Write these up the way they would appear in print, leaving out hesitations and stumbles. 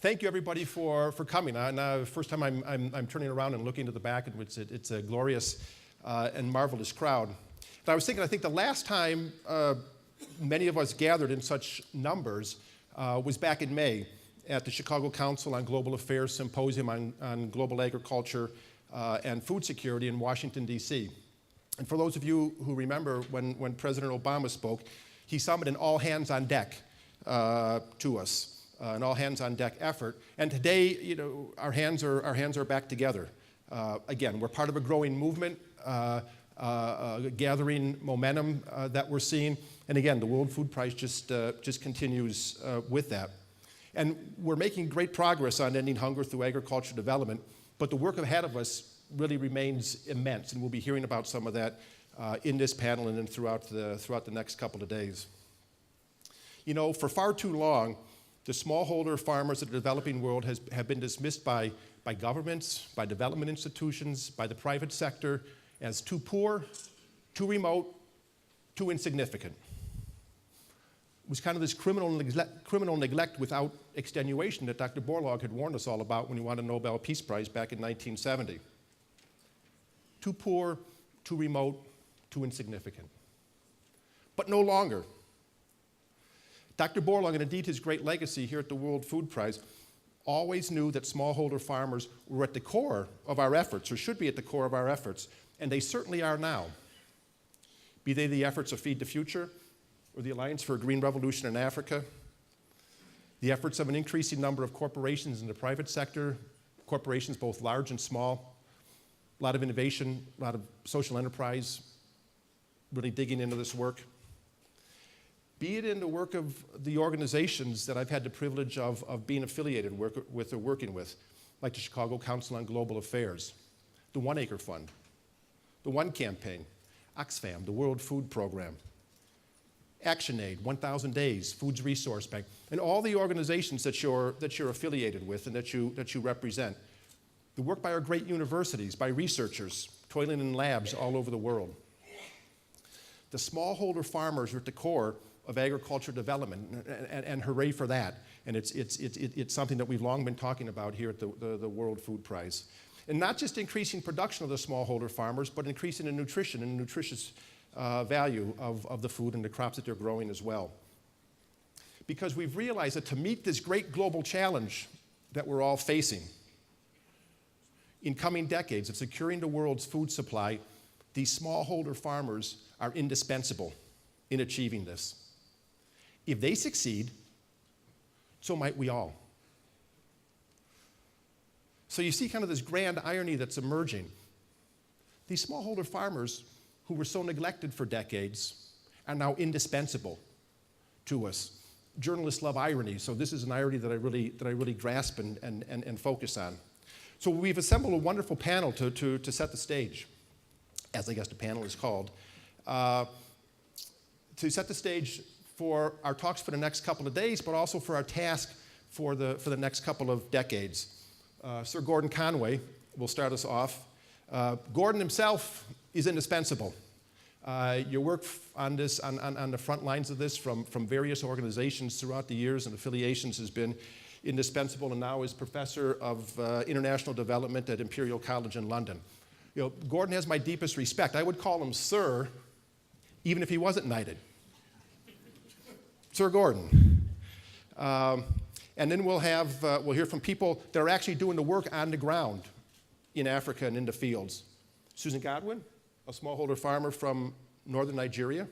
thank you everybody for coming. First time I'm turning around and looking to the back, and it's a glorious and marvelous crowd. And I was thinking, I think the last time many of us gathered in such numbers was back in May at the Chicago Council on Global Affairs Symposium on Global Agriculture and Food Security in Washington, D.C. And for those of you who remember when President Obama spoke, he summoned an all-hands-on-deck to us. An all-hands-on-deck effort, and today, our hands are back together. Again, we're part of a growing movement, gathering momentum that we're seeing, and again, the World Food Prize just continues with that. And we're making great progress on ending hunger through agricultural development, but the work ahead of us really remains immense, and we'll be hearing about some of that in this panel and then throughout the next couple of days. For far too long, the smallholder farmers of the developing world have been dismissed by governments, by development institutions, by the private sector as too poor, too remote, too insignificant. It was kind of this criminal neglect without extenuation that Dr. Borlaug had warned us all about when he won the Nobel Peace Prize back in 1970. Too poor, too remote, too insignificant. But no longer. Dr. Borlaug, and indeed his great legacy here at the World Food Prize, always knew that smallholder farmers were at the core of our efforts, or should be at the core of our efforts, and they certainly are now. Be they the efforts of Feed the Future, or the Alliance for a Green Revolution in Africa, the efforts of an increasing number of corporations in the private sector, corporations both large and small, a lot of innovation, a lot of social enterprise, really digging into this work. Be it in the work of the organizations that I've had the privilege of being affiliated with or working with, like the Chicago Council on Global Affairs, the One Acre Fund, the One Campaign, Oxfam, the World Food Program, ActionAid, 1,000 Days, Foods Resource Bank, and all the organizations that you're affiliated with and that you represent. The work by our great universities, by researchers, toiling in labs all over the world. The smallholder farmers are at the core of agricultural development, and hooray for that. And it's something that we've long been talking about here at the World Food Prize. And not just increasing production of the smallholder farmers, but increasing the nutrition and nutritious value of the food and the crops that they're growing as well. Because we've realized that to meet this great global challenge that we're all facing, in coming decades of securing the world's food supply, these smallholder farmers are indispensable in achieving this. If they succeed, so might we all. So you see kind of this grand irony that's emerging. These smallholder farmers who were so neglected for decades are now indispensable to us. Journalists love irony, so this is an irony that I really grasp and focus on. So we've assembled a wonderful panel to set the stage, as I guess the panel is called, to set the stage for our talks for the next couple of days, but also for our task for the next couple of decades. Sir Gordon Conway will start us off. Gordon himself is indispensable. Your work on this, on the front lines of this from various organizations throughout the years and affiliations has been indispensable, and now is Professor of International Development at Imperial College in London. Gordon has my deepest respect. I would call him Sir, even if he wasn't knighted. Sir Gordon. And then we'll hear from people that are actually doing the work on the ground in Africa and in the fields. Susan Godwin, a smallholder farmer from northern Nigeria.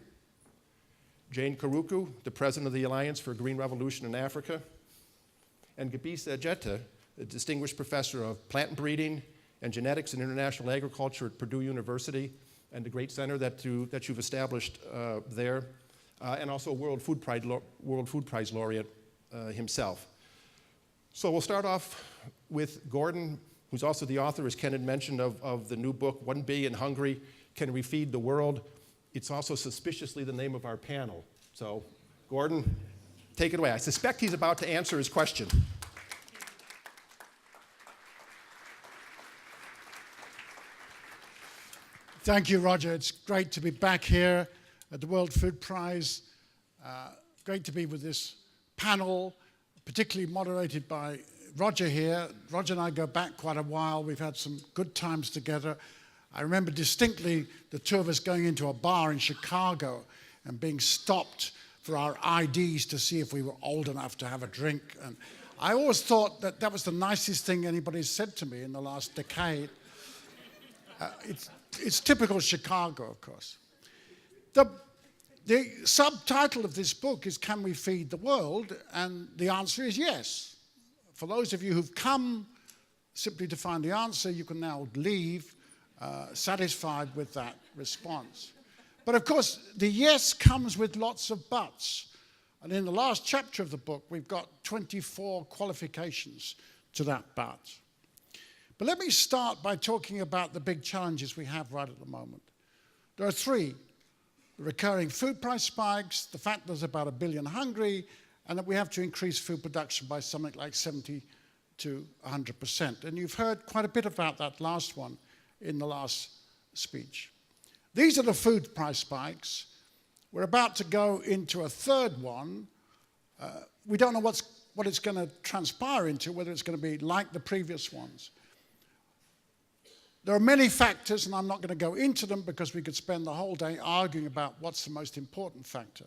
Jane Karuku, the president of the Alliance for a Green Revolution in Africa. And Gebisa Ejeta, a distinguished professor of plant breeding and genetics and international agriculture at Purdue University, and the great center that you've established there. And also a World Food Prize laureate himself. So we'll start off with Gordon, who's also the author, as Ken had mentioned, of the new book, 1 Billion Hungry, Can We Feed the World? It's also suspiciously the name of our panel. So Gordon, take it away. I suspect he's about to answer his question. Thank you, Roger. It's great to be back here at the World Food Prize. Great to be with this panel, particularly moderated by Roger here. Roger and I go back quite a while. We've had some good times together. I remember distinctly the two of us going into a bar in Chicago and being stopped for our IDs to see if we were old enough to have a drink. And I always thought that that was the nicest thing anybody's said to me in the last decade. It's typical Chicago, of course. The subtitle of this book is Can We Feed the World? And the answer is yes. For those of you who've come simply to find the answer, you can now leave satisfied with that response. But of course, the yes comes with lots of buts. And in the last chapter of the book, we've got 24 qualifications to that but. But let me start by talking about the big challenges we have right at the moment. There are three: the recurring food price spikes, the fact there's about 1 billion hungry, and that we have to increase food production by something like 70 to 100%. And you've heard quite a bit about that last one in the last speech. These are the food price spikes. We're about to go into a third one. We don't know what it's going to transpire into, whether it's going to be like the previous ones. There are many factors, and I'm not going to go into them because we could spend the whole day arguing about what's the most important factor.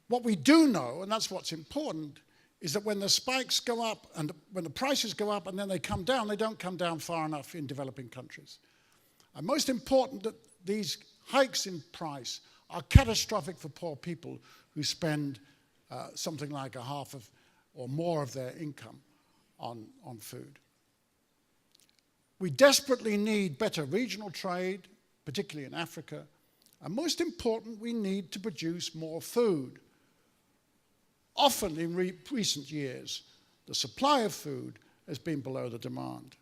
What we do know, and that's what's important, is that when the spikes go up and when the prices go up and then they come down, they don't come down far enough in developing countries. And most important, that these hikes in price are catastrophic for poor people who spend something like a half of or more of their income on food. We desperately need better regional trade, particularly in Africa. And most important, we need to produce more food. Often in recent years, the supply of food has been below the demand.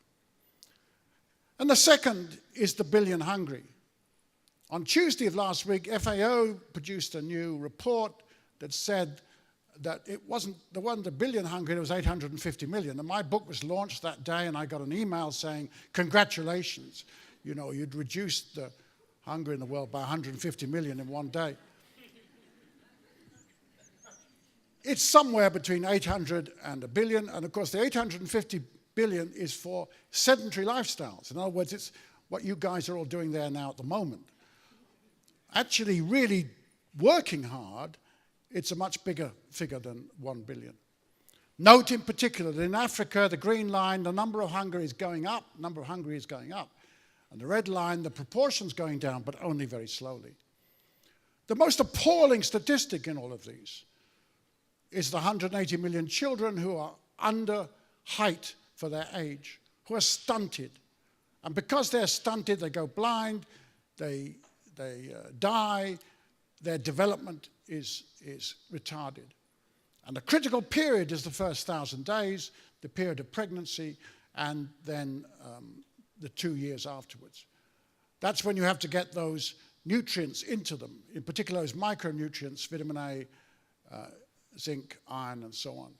And the second is the billion hungry. On Tuesday of last week, FAO produced a new report that said that there wasn't a billion hungry, there was 850 million. And my book was launched that day, and I got an email saying, congratulations, you know, you'd reduced the hunger in the world by 150 million in one day. It's somewhere between 800 and a billion, and of course the 850 billion is for sedentary lifestyles. In other words, it's what you guys are all doing there now at the moment. Actually, really working hard, it's a much bigger figure than 1 billion. Note in particular that in Africa, the green line, the number of hungry is going up, and the red line, the proportion's going down, but only very slowly. The most appalling statistic in all of these is the 180 million children who are under height for their age, who are stunted. And because they're stunted, they go blind, they die, their development is retarded. And the critical period is the first 1,000 days, the period of pregnancy, and then the 2 years afterwards. That's when you have to get those nutrients into them, in particular those micronutrients, vitamin A, zinc, iron, and so on.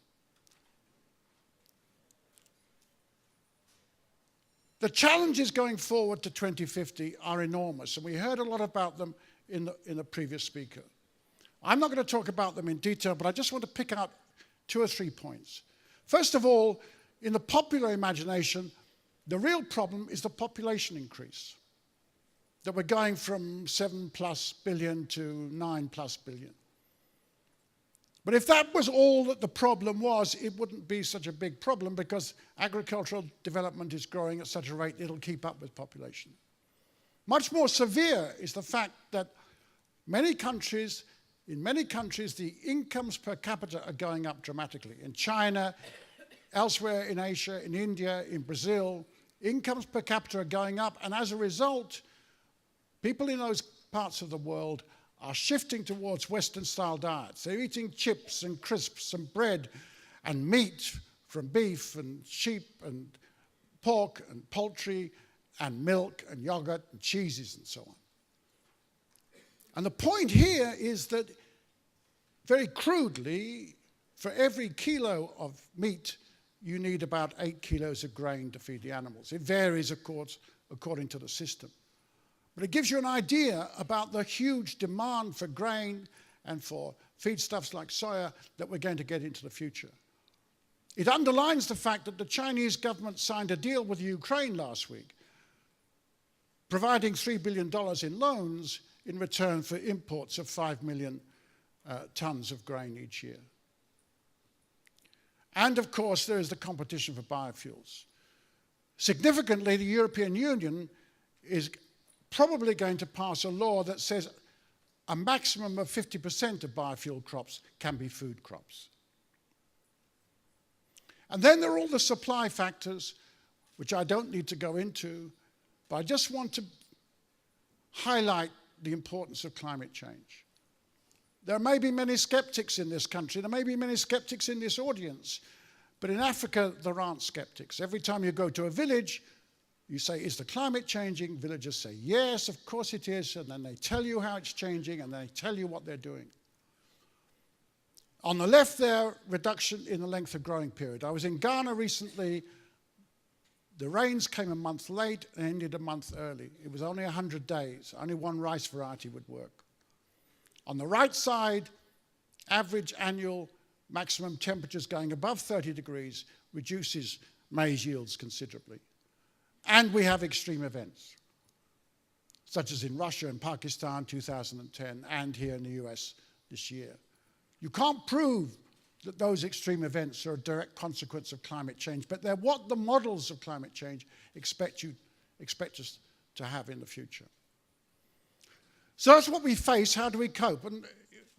The challenges going forward to 2050 are enormous, and we heard a lot about them in the previous speaker. I'm not going to talk about them in detail, but I just want to pick out 2 or 3 points. First of all, in the popular imagination, the real problem is the population increase, that we're going from 7+ billion to 9+ billion. But if that was all that the problem was, it wouldn't be such a big problem because agricultural development is growing at such a rate it'll keep up with population. Much more severe is the fact that in many countries, the incomes per capita are going up dramatically. In China, elsewhere in Asia, in India, in Brazil, incomes per capita are going up, and as a result, people in those parts of the world are shifting towards Western-style diets. They're eating chips and crisps and bread and meat from beef and sheep and pork and poultry and milk and yogurt and cheeses and so on. And the point here is that, very crudely, for every kilo of meat, you need about 8 kilos of grain to feed the animals. It varies, of course, according to the system. But it gives you an idea about the huge demand for grain and for feedstuffs like soya that we're going to get into the future. It underlines the fact that the Chinese government signed a deal with Ukraine last week, providing $3 billion in loans in return for imports of 5 million tons of grain each year. And of course, there is the competition for biofuels. Significantly, the European Union is probably going to pass a law that says a maximum of 50% of biofuel crops can be food crops. And then there are all the supply factors, which I don't need to go into, but I just want to highlight the importance of climate change. There may be many skeptics in this country, there may be many skeptics in this audience, but in Africa, there aren't skeptics. Every time you go to a village, you say, is the climate changing? Villagers say, yes, of course it is, and then they tell you how it's changing, and they tell you what they're doing. On the left there, reduction in the length of growing period. I was in Ghana recently. The rains came a month late and ended a month early. It was only 100 days. Only one rice variety would work. On the right side, average annual maximum temperatures going above 30 degrees reduces maize yields considerably. And we have extreme events, such as in Russia and Pakistan 2010 and here in the US this year. You can't prove that those extreme events are a direct consequence of climate change, but they're what the models of climate change expect us to have in the future. So that's what we face. How do we cope? And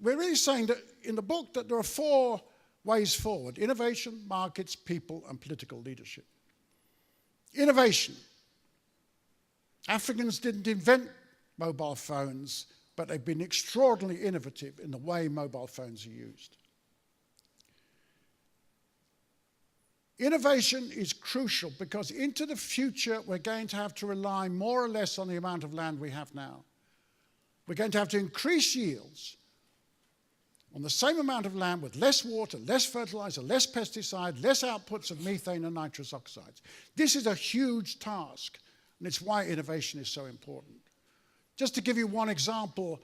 we're really saying that in the book that there are 4 ways forward: innovation, markets, people, and political leadership. Innovation. Africans didn't invent mobile phones, but they've been extraordinarily innovative in the way mobile phones are used. Innovation is crucial because into the future we're going to have to rely more or less on the amount of land we have now. We're going to have to increase yields on the same amount of land with less water, less fertilizer, less pesticide, less outputs of methane and nitrous oxides. This is a huge task, and it's why innovation is so important. Just to give you one example,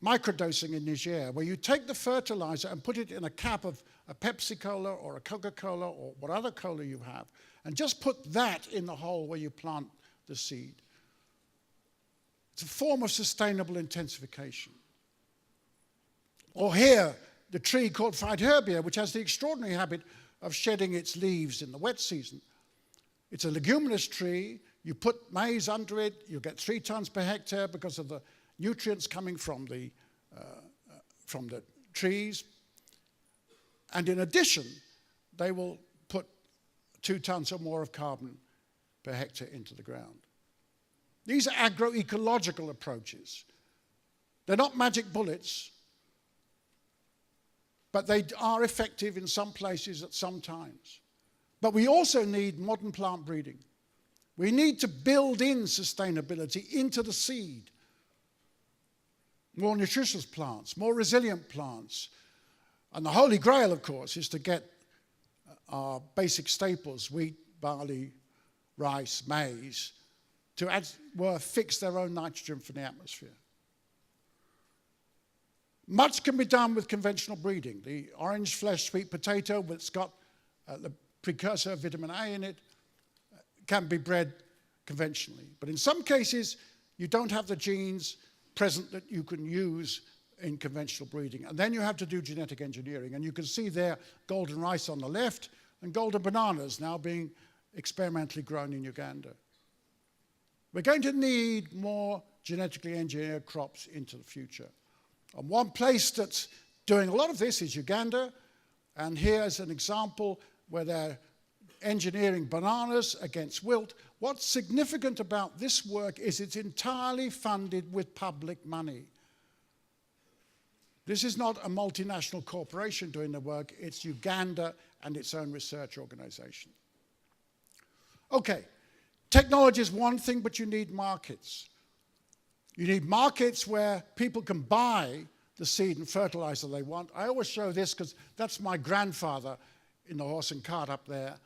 microdosing in Niger, where you take the fertilizer and put it in a cap of a Pepsi-Cola or a Coca-Cola or what other cola you have, and just put that in the hole where you plant the seed. It's a form of sustainable intensification. Or here, the tree called Phytherbia, which has the extraordinary habit of shedding its leaves in the wet season. It's a leguminous tree. You put maize under it, you get 3 tons per hectare because of the nutrients coming from the trees. And in addition, they will put 2 tons or more of carbon per hectare into the ground. These are agroecological approaches. They're not magic bullets, but they are effective in some places at some times. But we also need modern plant breeding. We need to build in sustainability into the seed. More nutritious plants, more resilient plants. And the holy grail, of course, is to get our basic staples, wheat, barley, rice, maize, to fix their own nitrogen from the atmosphere. Much can be done with conventional breeding. The orange flesh sweet potato, that's got the precursor of vitamin A in it, can be bred conventionally. But in some cases, you don't have the genes present that you can use in conventional breeding. And then you have to do genetic engineering. And you can see there golden rice on the left and golden bananas now being experimentally grown in Uganda. We're going to need more genetically engineered crops into the future. And one place that's doing a lot of this is Uganda. And here's an example where they're engineering bananas against wilt. What's significant about this work is it's entirely funded with public money. This is not a multinational corporation doing the work, it's Uganda and its own research organization. Okay, technology is one thing, but you need markets. You need markets where people can buy the seed and fertilizer they want. I always show this because that's my grandfather in the horse and cart up there,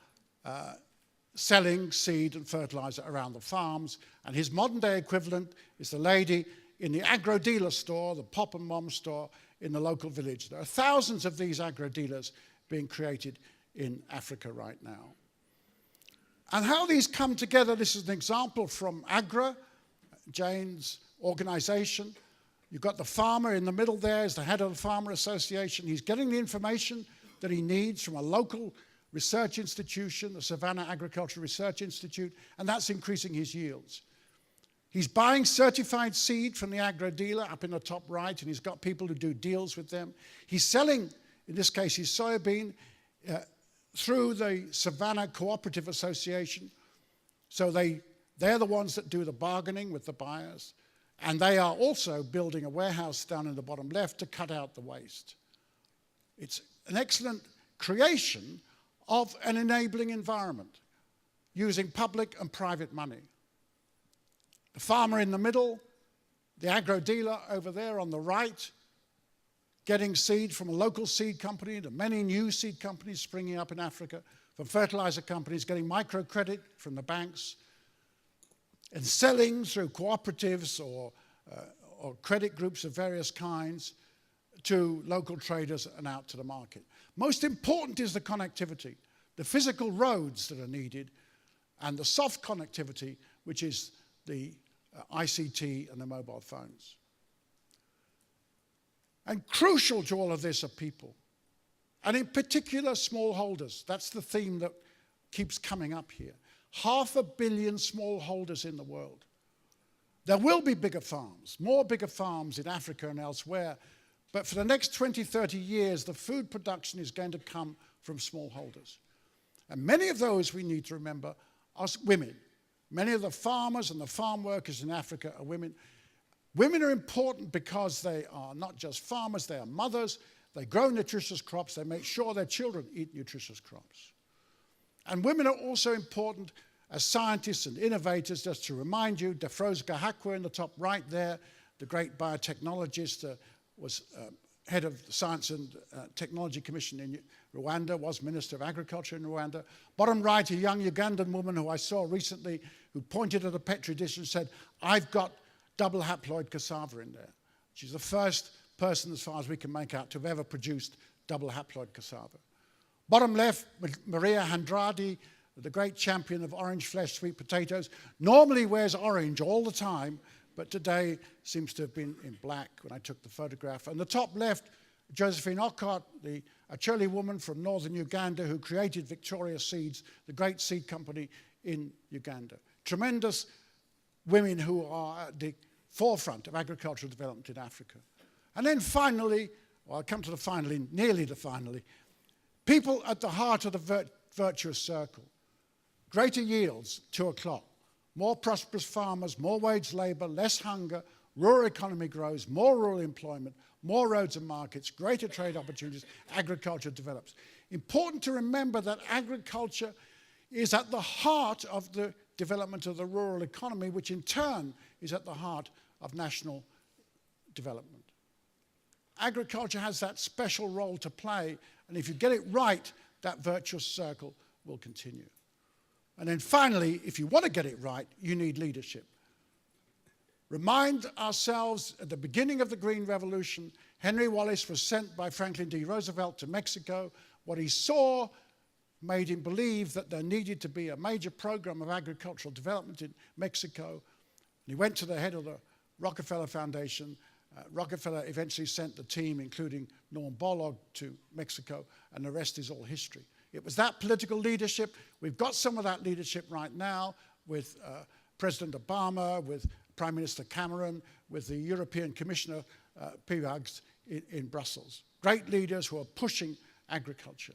selling seed and fertilizer around the farms. And his modern day equivalent is the lady in the agro-dealer store, the pop and mom store in the local village. There are thousands of these agro-dealers being created in Africa right now. And how these come together, this is an example from AGRA, Jane's organization. You've got the farmer in the middle there as the head of the Farmer Association. He's getting the information that he needs from a local research institution, the Savannah Agricultural Research Institute, and that's increasing his yields. He's buying certified seed from the agro dealer up in the top right, and he's got people who do deals with them. He's selling, in this case, his soybean through the Savannah Cooperative Association. So they're the ones that do the bargaining with the buyers. And they are also building a warehouse down in the bottom left to cut out the waste. It's an excellent creation of an enabling environment using public and private money. The farmer in the middle, the agro dealer over there on the right, getting seed from a local seed company, the many new seed companies springing up in Africa, from fertilizer companies getting microcredit from the banks, and selling through cooperatives or credit groups of various kinds to local traders and out to the market. Most important is the connectivity, the physical roads that are needed, and the soft connectivity, which is the ICT and the mobile phones. And crucial to all of this are people, and in particular smallholders. That's the theme that keeps coming up here. 500 million smallholders in the world. There will be bigger farms, more bigger farms in Africa and elsewhere, but for the next 20, 30 years, the food production is going to come from smallholders. And many of those, we need to remember, are women. Many of the farmers and the farm workers in Africa are women. Women are important because they are not just farmers, they are mothers, they grow nutritious crops, they make sure their children eat nutritious crops. And women are also important as scientists and innovators. Just to remind you, Defroze Gahakwa in the top right there, the great biotechnologist, was head of the Science and Technology Commission in Rwanda, was Minister of Agriculture in Rwanda. Bottom right, a young Ugandan woman who I saw recently who pointed at a petri dish and said, "I've got double haploid cassava in there." She's the first person, as far as we can make out, to have ever produced double haploid cassava. Bottom left, Maria Handradi, the great champion of orange flesh sweet potatoes, normally wears orange all the time, but today seems to have been in black when I took the photograph. And the top left, Josephine Okot, the Acholi woman from northern Uganda who created Victoria Seeds, the great seed company in Uganda. Tremendous women who are at the forefront of agricultural development in Africa. And then finally, well, I'll come to the finally, nearly the finally, people at the heart of the virtuous circle. Greater yields, 2 o'clock. More prosperous farmers, more wage labor, less hunger, rural economy grows, more rural employment, more roads and markets, greater trade opportunities, agriculture develops. Important to remember that agriculture is at the heart of the development of the rural economy, which in turn is at the heart of national development. Agriculture has that special role to play, and if you get it right, that virtuous circle will continue. And then finally, if you want to get it right, you need leadership. Remind ourselves, at the beginning of the Green Revolution, Henry Wallace was sent by Franklin D. Roosevelt to Mexico. What he saw made him believe that there needed to be a major program of agricultural development in Mexico. And he went to the head of the Rockefeller Foundation. Rockefeller eventually sent the team, including Norm Borlaug, to Mexico, and the rest is all history. It was that political leadership. We've got some of that leadership right now with President Obama, with Prime Minister Cameron, with the European Commissioner Piebalgs in Brussels. Great leaders who are pushing agriculture.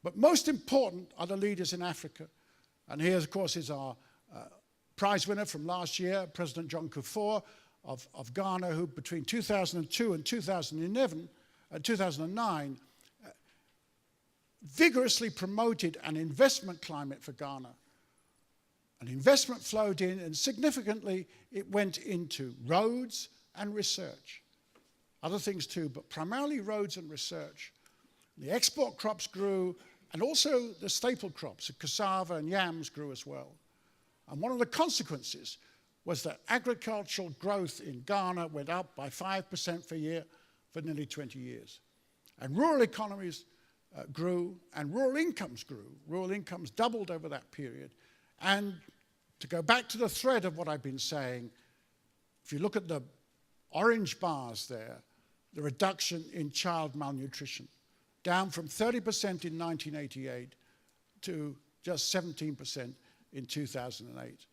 But most important are the leaders in Africa. And here, of course, is our prize winner from last year, President John Kufuor of Ghana, who between 2002 and 2009 vigorously promoted an investment climate for Ghana. And investment flowed in, and significantly it went into roads and research. Other things too, but primarily roads and research. The export crops grew, and also the staple crops, cassava and yams, grew as well. And one of the consequences was that agricultural growth in Ghana went up by 5% per year for nearly 20 years. And rural economies grew, and rural incomes grew. Rural incomes doubled over that period. And to go back to the thread of what I've been saying, if you look at the orange bars there, the reduction in child malnutrition, down from 30% in 1988 to just 17% in 2008.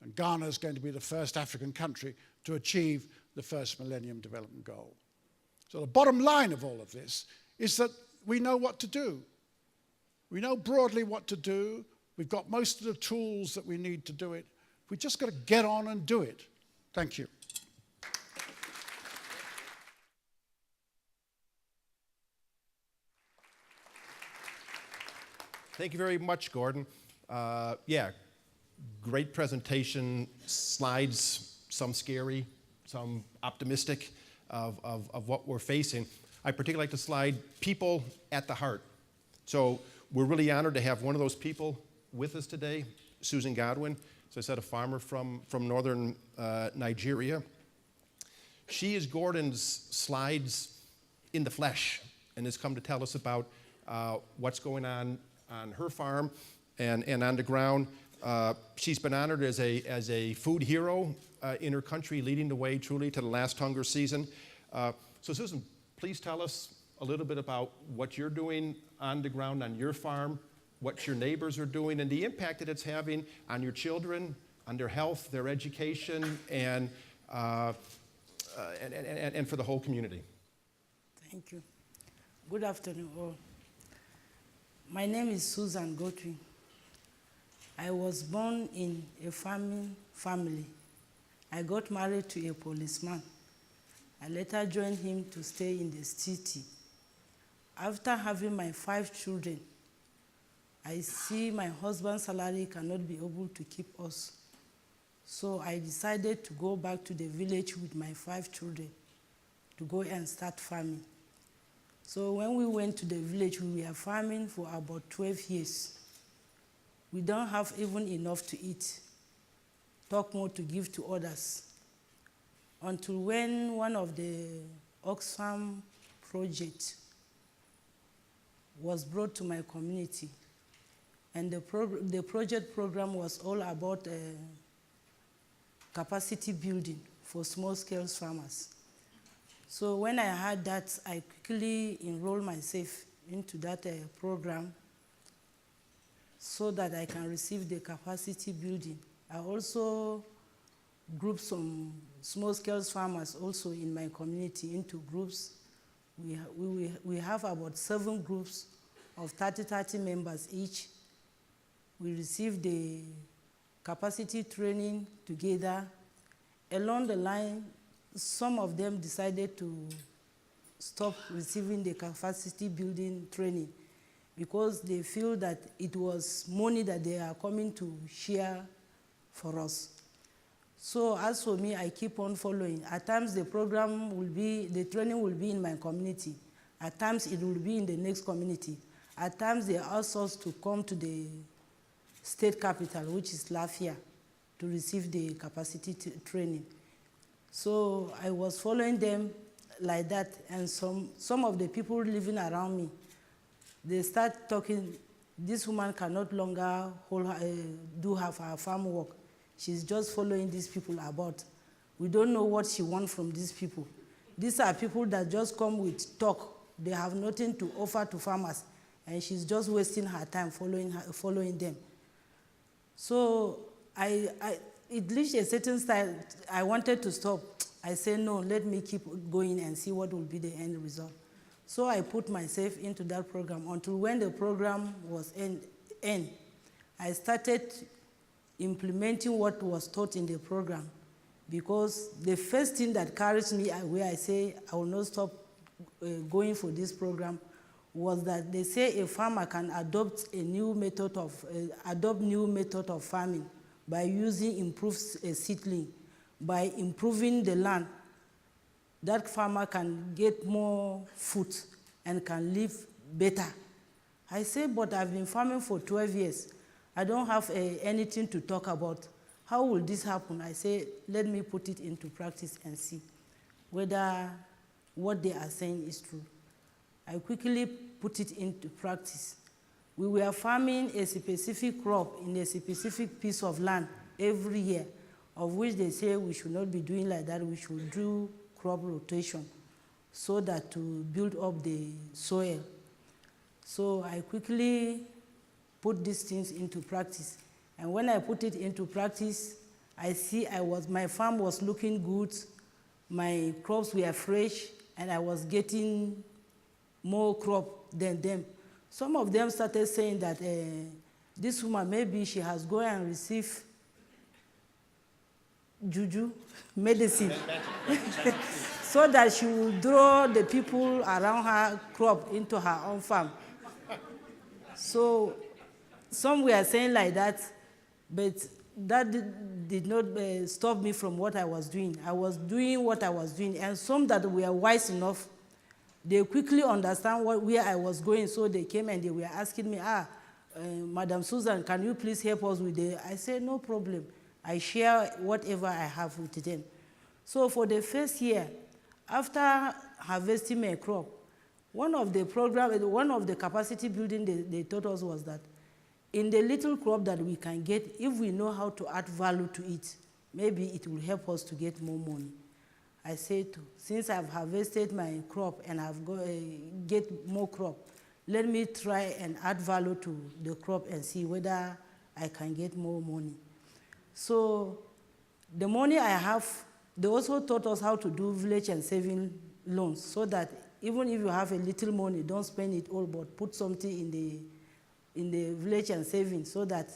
And Ghana is going to be the first African country to achieve the first Millennium Development Goal. So the bottom line of all of this is that we know what to do. We know broadly what to do. We've got most of the tools that we need to do it. We've just got to get on and do it. Thank you. Thank you very much, Gordon. Yeah, great presentation, slides, some scary, some optimistic of what we're facing. I particularly like the slide, people at the heart. So we're really honored to have one of those people with us today, Susan Godwin. As I said, a farmer from northern Nigeria. She is Gordon's slides in the flesh and has come to tell us about what's going on her farm and on the ground. She's been honored as a food hero in her country, leading the way truly to the last hunger season. So Susan, please tell us a little bit about what you're doing on the ground on your farm, what your neighbors are doing, and the impact that it's having on your children, on their health, their education, and for the whole community. Thank you. Good afternoon, all. My name is Susan Godwin. I was born in a farming family. I got married to a policeman. I later joined him to stay in the city. After having my 5 children, I see my husband's salary cannot be able to keep us. So I decided to go back to the village with my 5 children to go and start farming. So when we went to the village, we were farming for about 12 years. We don't have even enough to eat, talk more to give to others. Until when one of the Oxfam projects was brought to my community. And the project program was all about capacity building for small-scale farmers. So when I heard that, I quickly enrolled myself into that program so that I can receive the capacity building. I also grouped some small-scale farmers also in my community into groups. We have about 7 groups of 30 members each. We received the capacity training together. Along the line, some of them decided to stop receiving the capacity building training because they feel that it was money that they are coming to share for us. So as for me, I keep on following. At times the training will be in my community. At times it will be in the next community. At times they ask us to come to the state capital, which is Lafia, to receive the capacity training. So I was following them like that, and some of the people living around me, they start talking, this woman can no longer do her farm work. She's just following these people about. We don't know what she wants from these people. These are people that just come with talk. They have nothing to offer to farmers, and she's just wasting her time following them. So it reached a certain style. I wanted to stop. I said, no, let me keep going and see what will be the end result. So I put myself into that program until when the program was end. I started implementing what was taught in the program, because the first thing that carries me where I say I will not stop going for this program was that they say a farmer can adopt new method of farming by using improved seedling, by improving the land. That farmer can get more food and can live better. I say, but I've been farming for 12 years. I don't have anything to talk about. How will this happen? I say, let me put it into practice and see whether what they are saying is true. I quickly put it into practice. We were farming a specific crop in a specific piece of land every year, of which they say we should not be doing like that, we should do crop rotation so that to build up the soil. So I quickly put these things into practice. And when I put it into practice, I see my farm was looking good, my crops were fresh, and I was getting more crop than them. Some of them started saying that this woman, maybe she has gone and received juju, medicine, so that she will draw the people around her crop into her own farm. So some were saying like that, but that did not stop me from what I was doing. I was doing what I was doing, and some that were wise enough, they quickly understand where I was going, so they came and they were asking me, Madam Susan, can you please help us with the... I said, no problem. I share whatever I have with them. So for the first year, after harvesting my crop, one of the capacity building they taught us was that in the little crop that we can get, if we know how to add value to it, maybe it will help us to get more money. I said, since I've harvested my crop and I've get more crop, let me try and add value to the crop and see whether I can get more money. So the money I have, they also taught us how to do village and saving loans, so that even if you have a little money, don't spend it all, but put something in the village and saving, so that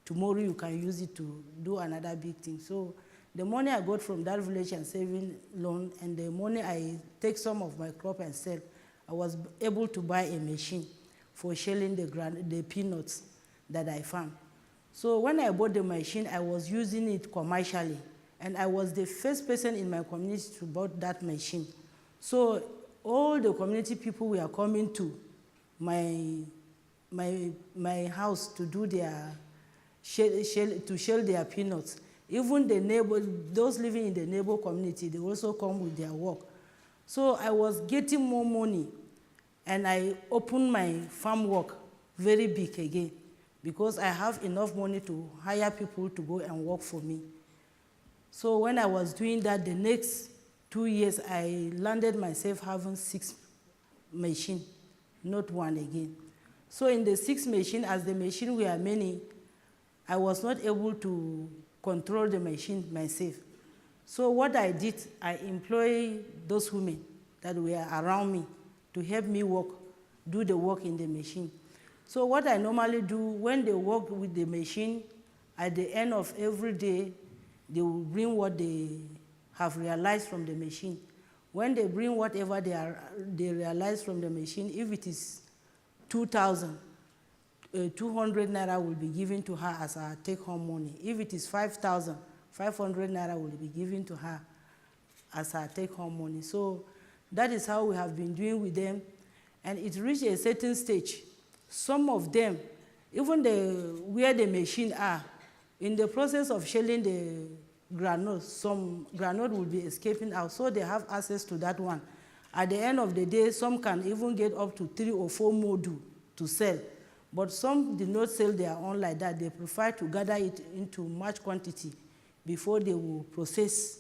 tomorrow you can use it to do another big thing. So the money I got from that village and saving loan and the money I take some of my crop and sell, I was able to buy a machine for shelling the peanuts that I farm. So when I bought the machine, I was using it commercially, and I was the first person in my community to buy that machine. So all the community people were coming to my house to do their shell their peanuts. Even the neighbor, those living in the neighbor community, they also come with their work. So I was getting more money, and I opened my farm work very big again, because I have enough money to hire people to go and work for me. So when I was doing that, the next 2 years, I landed myself having 6 machines, not one again. So in the 6 machines, as the machines were many, I was not able to control the machine myself. So what I did, I employed those women that were around me to help me do the work in the machine. So what I normally do, when they work with the machine, at the end of every day, they will bring what they have realized from the machine. When they bring whatever they realize from the machine, if it is 2,000, 200 naira will be given to her as her take-home money. If it is 5,000, 500 naira will be given to her as her take-home money. So that is how we have been doing with them. And it reached a certain stage. Some of them, even where the machine are, in the process of shelling the granules, some granule will be escaping out, so they have access to that one. At the end of the day, some can even get up to 3 or 4 modules to sell. But some did not sell their own like that. They prefer to gather it into much quantity before they will process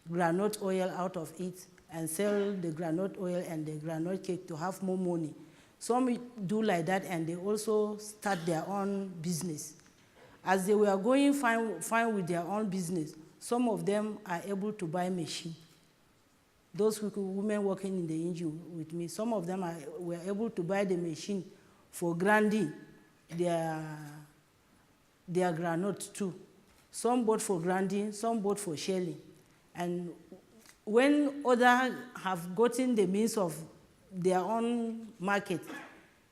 granite oil out of it and sell the granite oil and the granite cake to have more money. Some do like that, and they also start their own business. As they were going fine with their own business, some of them are able to buy machine. Those women working in the engine with me, some of them were able to buy the machine for grinding their granite too. Some bought for grinding, some bought for shelling. And when others have gotten the means of their own market,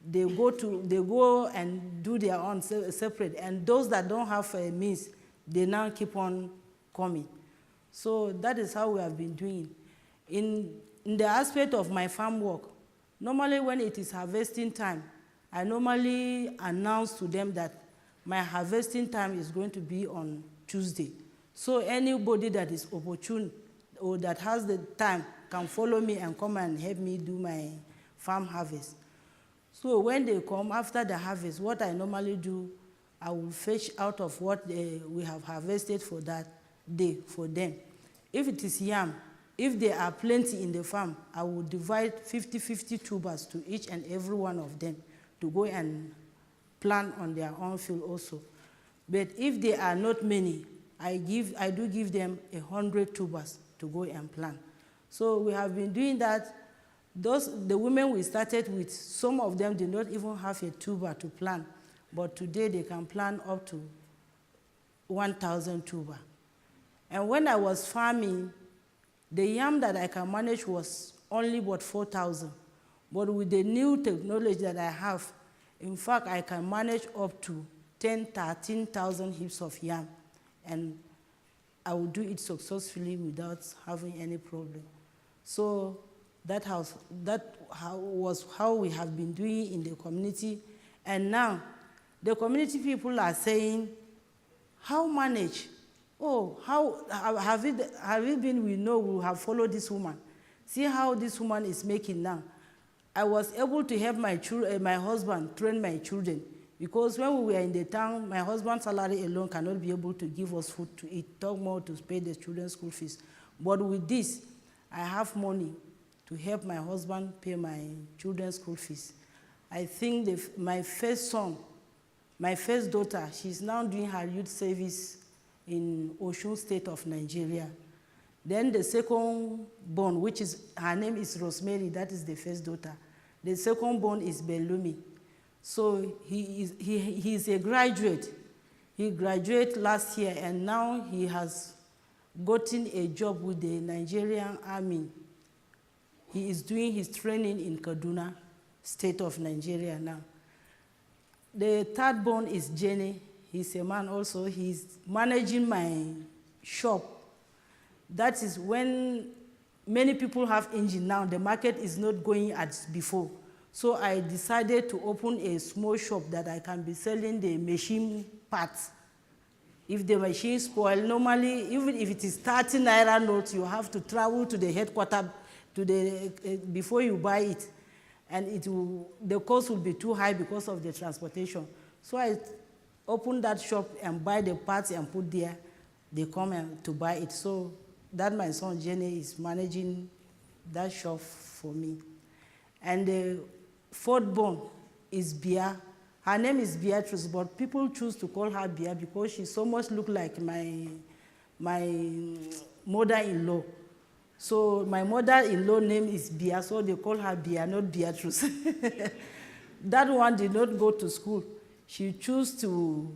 they go and do their own separate. And those that don't have a means, they now keep on coming. So that is how we have been doing. In the aspect of my farm work, normally when it is harvesting time, I normally announce to them that my harvesting time is going to be on Tuesday. So anybody that is opportune or that has the time can follow me and come and help me do my farm harvest. So when they come after the harvest, what I normally do, I will fetch out of what we have harvested for that day for them. If it is yam, if there are plenty in the farm, I will divide 50-50 tubers to each and every one of them to go and plant on their own field also. But if there are not many, I do give them 100 tubers to go and plant. So we have been doing that. The women we started with, some of them did not even have a tuber to plant, but today they can plant up to 1,000 tuber. And when I was farming, the yam that I can manage was only about 4,000. But with the new technology that I have, in fact, I can manage up to 13,000 heaps of yam. And I will do it successfully without having any problem. So that was how we have been doing in the community. And now, the community people are saying, how manage? Oh, how have it been? We know we have followed this woman. See how this woman is making now. I was able to help my husband train my children, because when we were in the town, my husband's salary alone cannot be able to give us food to eat, talk more to pay the children's school fees. But with this, I have money to help my husband pay my children's school fees. I think my first son, my first daughter, she's now doing her youth service in Osun State of Nigeria. Then the second born, her name is Rosemary, that is the first daughter. The second born is Belumi. So he is a graduate. He graduated last year, and now he has gotten a job with the Nigerian Army. He is doing his training in Kaduna State of Nigeria now. The third born is Jenny. He's a man also. He's managing my shop. That is when many people have engine now. The market is not going as before. So I decided to open a small shop that I can be selling the machine parts. If the machine spoil, normally, even if it is 30 naira notes, you have to travel to the headquarters before you buy it. And the cost will be too high because of the transportation. So I open that shop and buy the parts and put there. They come to buy it. So that my son Jenny is managing that shop for me. And the fourth born is Bia. Her name is Beatrice, but people choose to call her Bia because she so much looks like my mother-in-law. So my mother-in-law name is Bia, so they call her Bia, not Beatrice. That one did not go to school. She chose to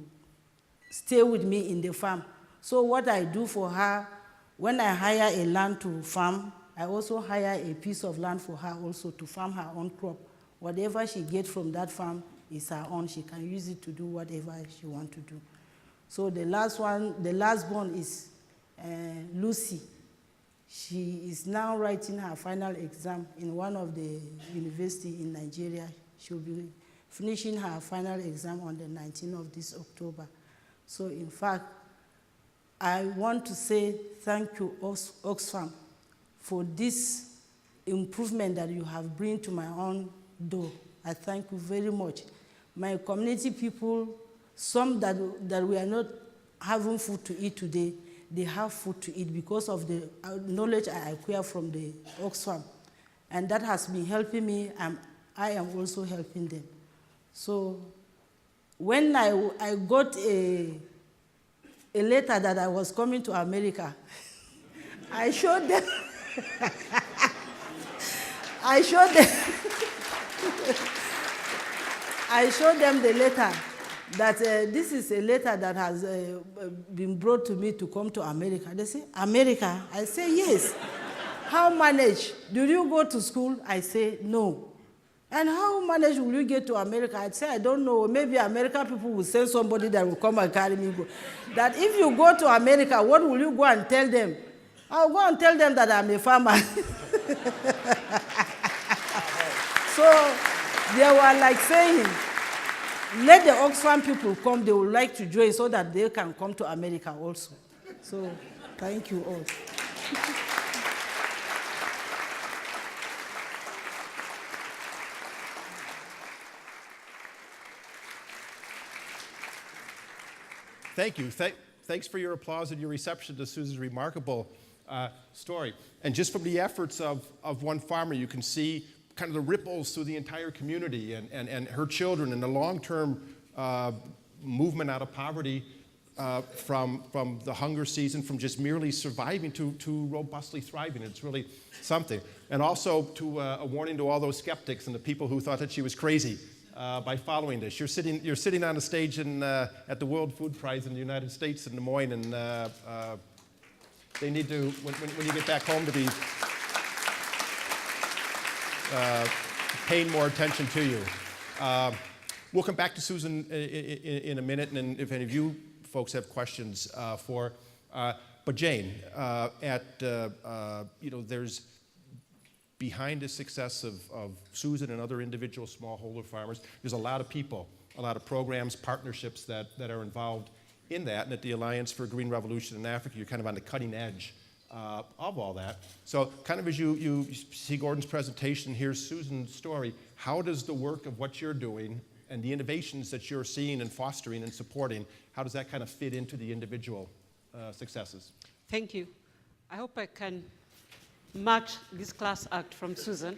stay with me in the farm. So what I do for her, when I hire a land to farm, I also hire a piece of land for her also to farm her own crop. Whatever she gets from that farm is her own. She can use it to do whatever she wants to do. So the last born is Lucy. She is now writing her final exam in one of the universities in Nigeria. She'll be finishing her final exam on the 19th of this October. So in fact, I want to say thank you, Oxfam, for this improvement that you have brought to my own door. I thank you very much. My community people, some that we are not having food to eat today, they have food to eat because of the knowledge I acquire from the Oxfam. And that has been helping me, and I am also helping them. So when I got a letter that I was coming to America, I showed them, I showed them the letter, that this is a letter that has been brought to me to come to America. They say, America? I say, yes. How manage? Did you go to school? I say, no. And how manage will you get to America? I say, I don't know. Maybe American people will send somebody that will come and carry me. That if you go to America, what will you go and tell them? I'll go and tell them that I'm a farmer. So they were like saying, let the Oxfam people come. They would like to join so that they can come to America also. So thank you all. Thank you. Thanks for your applause and your reception to Susan's remarkable story. And just from the efforts of one farmer, you can see kind of the ripples through the entire community and her children and the long-term movement out of poverty from the hunger season, from just merely surviving to robustly thriving. It's really something. And also to a warning to all those skeptics and the people who thought that she was crazy by following this. You're sitting on a stage at the World Food Prize in the United States in Des Moines, and they need to, when you get back home, to be paying more attention to you. We'll come back to Susan in a minute, and if any of you folks have questions but Jane, there's behind the success of Susan and other individual smallholder farmers, there's a lot of people, a lot of programs, partnerships that are involved in that, and at the Alliance for a Green Revolution in Africa, you're kind of on the cutting edge of all that. So kind of as you see Gordon's presentation, here's Susan's story, how does the work of what you're doing and the innovations that you're seeing and fostering and supporting, how does that kind of fit into the individual successes? Thank you. I hope I can match this class act from Susan.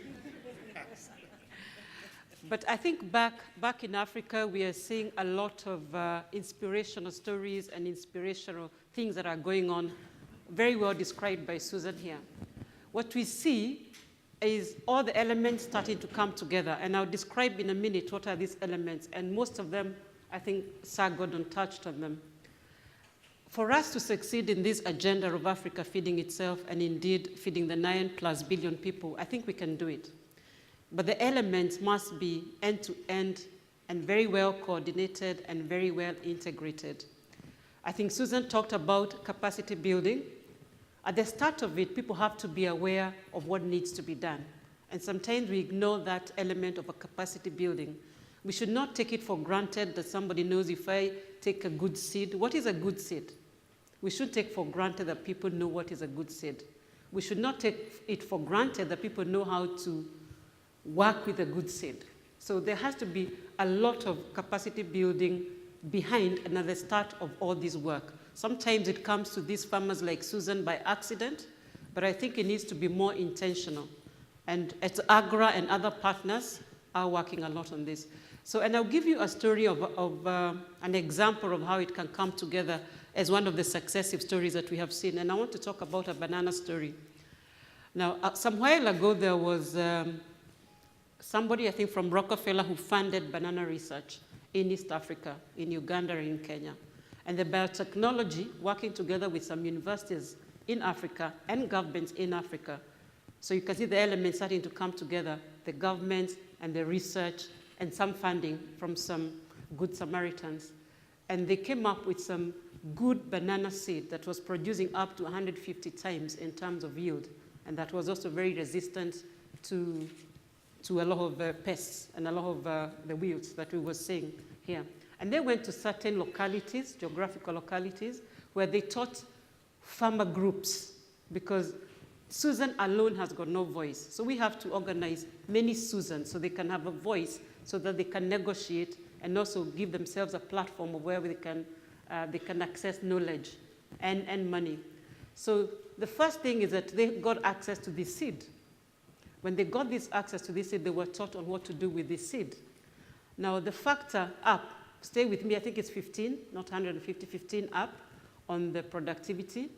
But I think back in Africa, we are seeing a lot of inspirational stories and inspirational things that are going on, very well described by Susan here. What we see is all the elements starting to come together, and I'll describe in a minute what are these elements, and most of them, I think Sir Gordon touched on them. For us to succeed in this agenda of Africa feeding itself and indeed feeding the 9+ billion people, I think we can do it. But the elements must be end-to-end and very well coordinated and very well integrated. I think Susan talked about capacity building. At the start of it, people have to be aware of what needs to be done. And sometimes we ignore that element of a capacity building. We should not take it for granted that somebody knows if I take a good seed. What is a good seed? We should take for granted that people know what is a good seed. We should not take it for granted that people know how to work with a good seed. So there has to be a lot of capacity building behind and at the start of all this work. Sometimes it comes to these farmers like Susan by accident, but I think it needs to be more intentional. And at AGRA and other partners are working a lot on this. So, and I'll give you a story of an example of how it can come together as one of the successive stories that we have seen. And I want to talk about a banana story. Now, some while ago, there was somebody, I think, from Rockefeller who funded banana research in East Africa, in Uganda and in Kenya. And the biotechnology, working together with some universities in Africa and governments in Africa. So you can see the elements starting to come together, the government and the research and some funding from some good Samaritans. And they came up with some good banana seed that was producing up to 150 times in terms of yield. And that was also very resistant to a lot of pests and a lot of the weeds that we were seeing here. And they went to certain localities, geographical localities, where they taught farmer groups, because Susan alone has got no voice. So we have to organize many Susans so they can have a voice, so that they can negotiate and also give themselves a platform of where they can access knowledge and money. So the first thing is that they got access to this seed. When they got this access to this seed, they were taught on what to do with this seed. Now the factor up, stay with me, I think it's 15, not 150, 15 up on the productivity.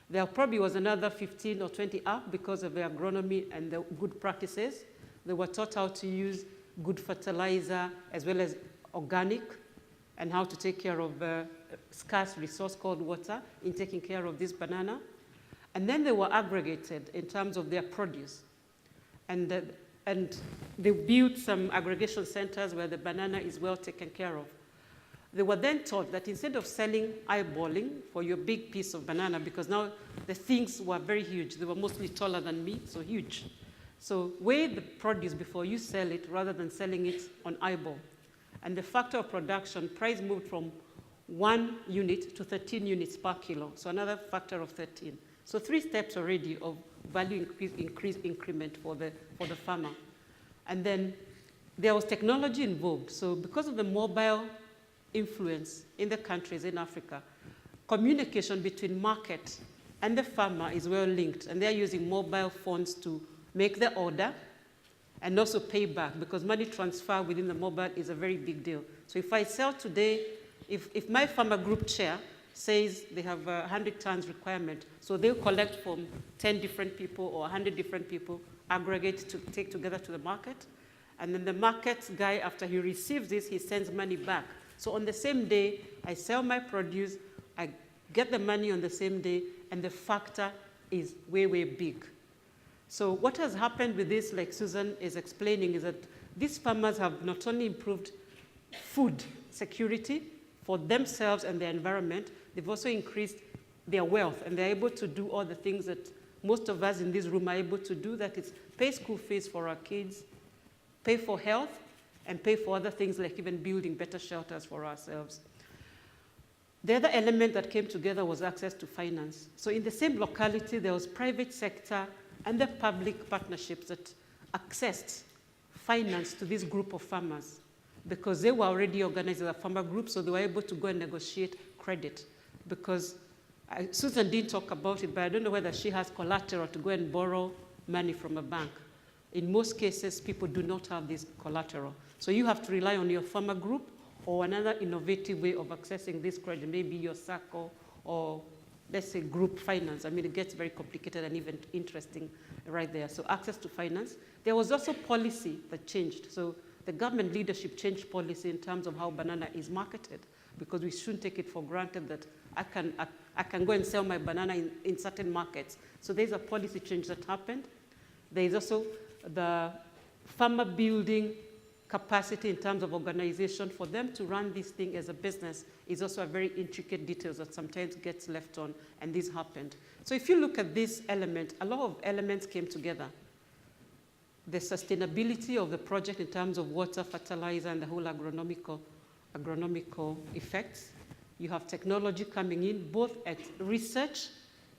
There probably was another 15 or 20 up because of the agronomy and the good practices. They were taught how to use good fertilizer as well as organic, and how to take care of a scarce resource called water in taking care of this banana. And then they were aggregated in terms of their produce. And they built some aggregation centers where the banana is well taken care of. They were then taught that instead of selling eyeballing for your big piece of banana, because now the things were very huge, they were mostly taller than me, so huge. So weigh the produce before you sell it rather than selling it on eyeball. And the factor of production, price moved from 1 unit to 13 units per kilo, so another factor of 13. So 3 steps already of value increase increment for the farmer. And then there was technology involved. So because of the mobile influence in the countries in Africa, communication between market and the farmer is well linked, and they're using mobile phones to make the order and also pay back, because money transfer within the mobile is a very big deal. So if I sell today, if my farmer group chair says they have a 100 tons requirement, so they'll collect from 10 different people or 100 different people, aggregate to take together to the market, and then the market guy, after he receives this, he sends money back. So on the same day, I sell my produce, I get the money on the same day, and the factor is way, way big. So what has happened with this, like Susan is explaining, is that these farmers have not only improved food security for themselves and their environment, they've also increased their wealth, and they're able to do all the things that most of us in this room are able to do, that is pay school fees for our kids, pay for health, and pay for other things like even building better shelters for ourselves. The other element that came together was access to finance. So in the same locality, there was private sector and the public partnerships that accessed finance to this group of farmers, because they were already organized as a farmer group, so they were able to go and negotiate credit. Because Susan didn't talk about it, but I don't know whether she has collateral to go and borrow money from a bank. In most cases, people do not have this collateral. So you have to rely on your farmer group or another innovative way of accessing this credit, maybe your SACCO or, let's say, group finance. I mean, it gets very complicated and even interesting right there. So access to finance. There was also policy that changed. So the government leadership changed policy in terms of how banana is marketed, because we shouldn't take it for granted that I can go and sell my banana in certain markets. So there's a policy change that happened. There is also the farmer building capacity in terms of organization. For them to run this thing as a business is also a very intricate details that sometimes gets left on, and this happened. So if you look at this element, a lot of elements came together. The sustainability of the project in terms of water, fertilizer, and the whole agronomical effects. You have technology coming in, both at research.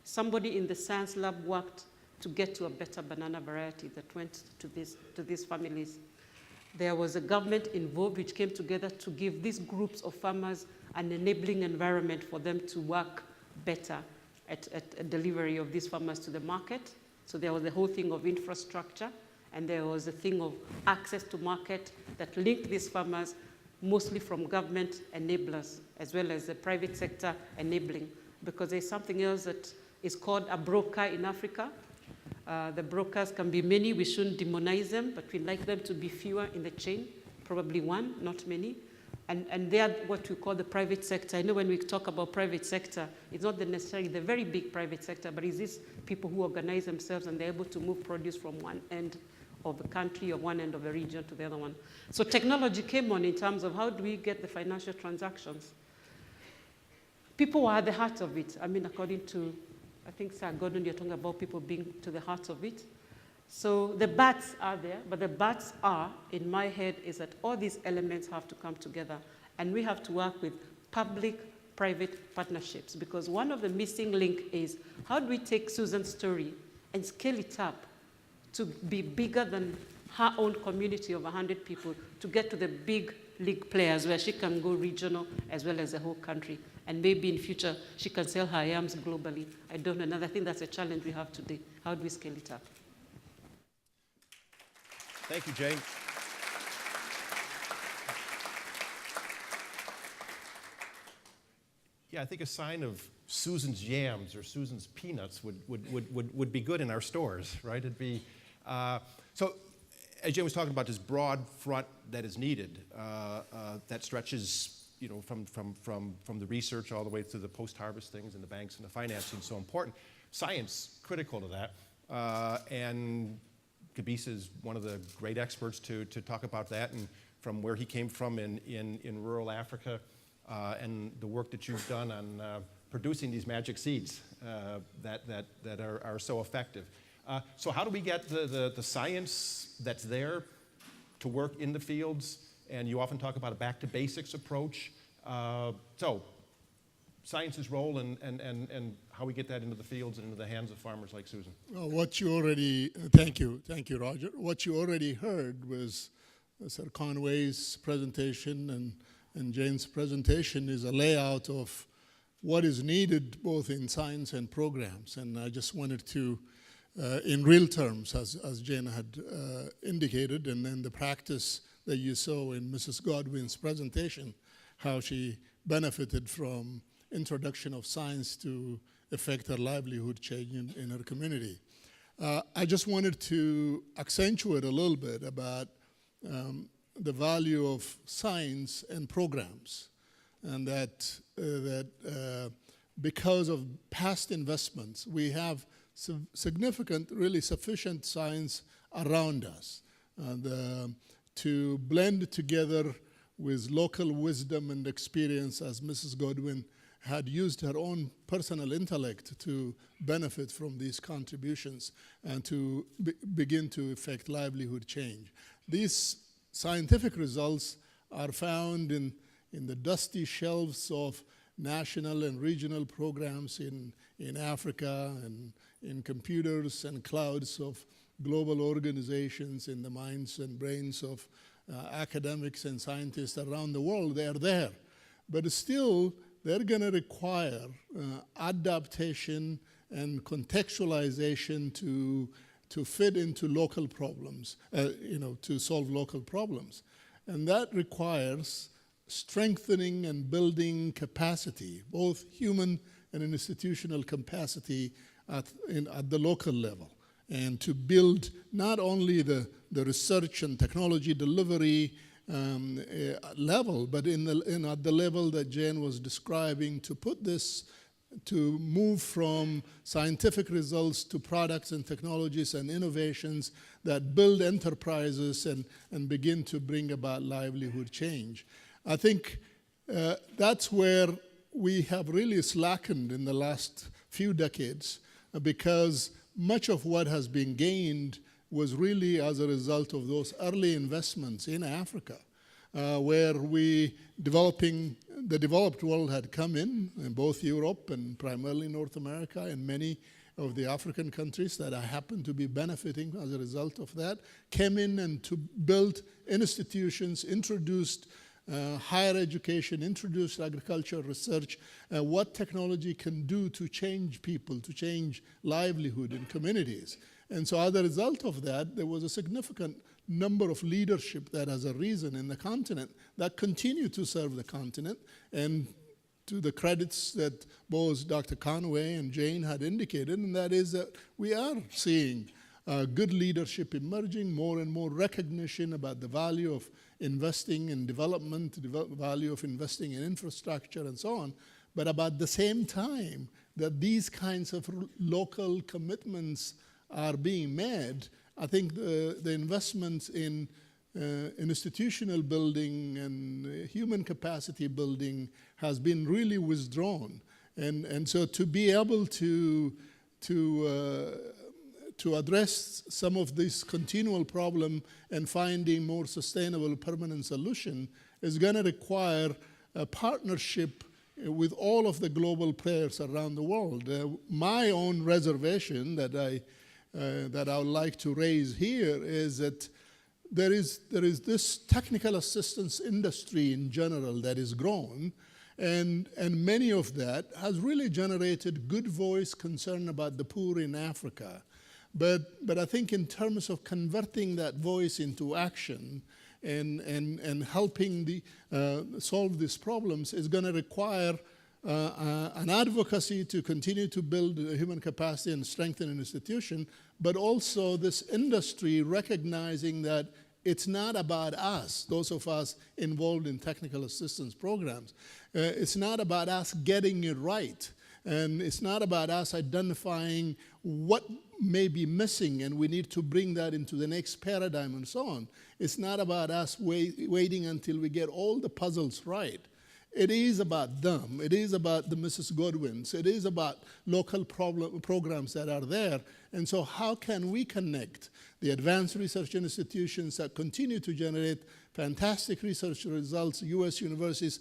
Somebody in the science lab worked to get to a better banana variety that went to these families. There was a government involved which came together to give these groups of farmers an enabling environment for them to work better at delivery of these farmers to the market. So there was the whole thing of infrastructure, and there was a thing of access to market that linked these farmers mostly from government enablers, as well as the private sector enabling, because there's something else that is called a broker in Africa. The brokers can be many. We shouldn't demonize them, but we'd like them to be fewer in the chain, probably one, not many. And they are what we call the private sector. I know when we talk about private sector, it's not necessarily the very big private sector, but it's these people who organize themselves and they're able to move produce from one end of the country or one end of the region to the other one. So technology came on in terms of how do we get the financial transactions. People were at the heart of it. I mean, according to, I think, Sir Godwin, you're talking about people being to the heart of it. So the bats are there, but the bats are, in my head, is that all these elements have to come together, and we have to work with public-private partnerships, because one of the missing link is how do we take Susan's story and scale it up to be bigger than her own community of 100 people, to get to the big league players where she can go regional as well as the whole country. And maybe in future, she can sell her yams globally. I don't know. And I think that's a challenge we have today. How do we scale it up? Thank you, Jane. Yeah, I think a sign of Susan's yams or Susan's peanuts would be good in our stores, right? It'd be, so as Jane was talking about this broad front that is needed, that stretches, you know, from the research all the way to the post-harvest things and the banks and the financing, so important. Science, critical to that. And Gebisa is one of the great experts to talk about that, and from where he came from in rural Africa, and the work that you've done on producing these magic seeds that are so effective. So how do we get the science that's there to work in the fields? And you often talk about a back to basics approach. So science's role and how we get that into the fields and into the hands of farmers like Susan. Well, what you already, thank you, Roger. What you already heard was Sir Conway's presentation, and and Jane's presentation is a layout of what is needed both in science and programs. And I just wanted to, in real terms, as Jane had indicated, and then the practice that you saw in Mrs. Godwin's presentation, how she benefited from introduction of science to affect her livelihood change in her community. I just wanted to accentuate a little bit about the value of science and programs, and that because of past investments, we have significant, really sufficient science around us to blend together with local wisdom and experience, as Mrs. Godwin had used her own personal intellect to benefit from these contributions and to begin to effect livelihood change. These scientific results are found in the dusty shelves of national and regional programs in Africa, and in computers and clouds of global organizations, in the minds and brains of academics and scientists around the world. They are there. But still, they're going to require adaptation and contextualization to fit into local problems, to solve local problems. And that requires strengthening and building capacity, both human and institutional capacity at the local level, and to build not only the research and technology delivery level, but at the level that Jane was describing, to put this, to move from scientific results to products and technologies and innovations that build enterprises and begin to bring about livelihood change. I think that's where we have really slackened in the last few decades, because much of what has been gained was really as a result of those early investments in Africa, where the developed world had come in both Europe and primarily North America, and many of the African countries that happen to be benefiting as a result of that, came in and to build institutions, introduced higher education, introduced agriculture research, what technology can do to change people, to change livelihood in communities. And so as a result of that, there was a significant number of leadership that has arisen in the continent that continue to serve the continent. And to the credits that both Dr. Conway and Jane had indicated, and that is that we are seeing good leadership emerging, more and more recognition about the value of investing in development, the value of investing in infrastructure and so on, but about the same time that these kinds of local commitments are being made, I think the investments in institutional building and human capacity building has been really withdrawn. And so to be able to address some of this continual problem and finding more sustainable permanent solution is going to require a partnership with all of the global players around the world. My own reservation that I would like to raise here is that there is this technical assistance industry in general that is grown, and many of that has really generated good voice concern about the poor in Africa. But I think in terms of converting that voice into action and helping solve these problems is going to require an advocacy to continue to build human capacity and strengthen an institution, but also this industry recognizing that it's not about us, those of us involved in technical assistance programs. It's not about us getting it right. And it's not about us identifying what may be missing and we need to bring that into the next paradigm and so on. It's not about us waiting until we get all the puzzles right. It is about them. It is about the Mrs. Godwins. It is about local programs that are there. And so how can we connect the advanced research institutions that continue to generate fantastic research results, US universities,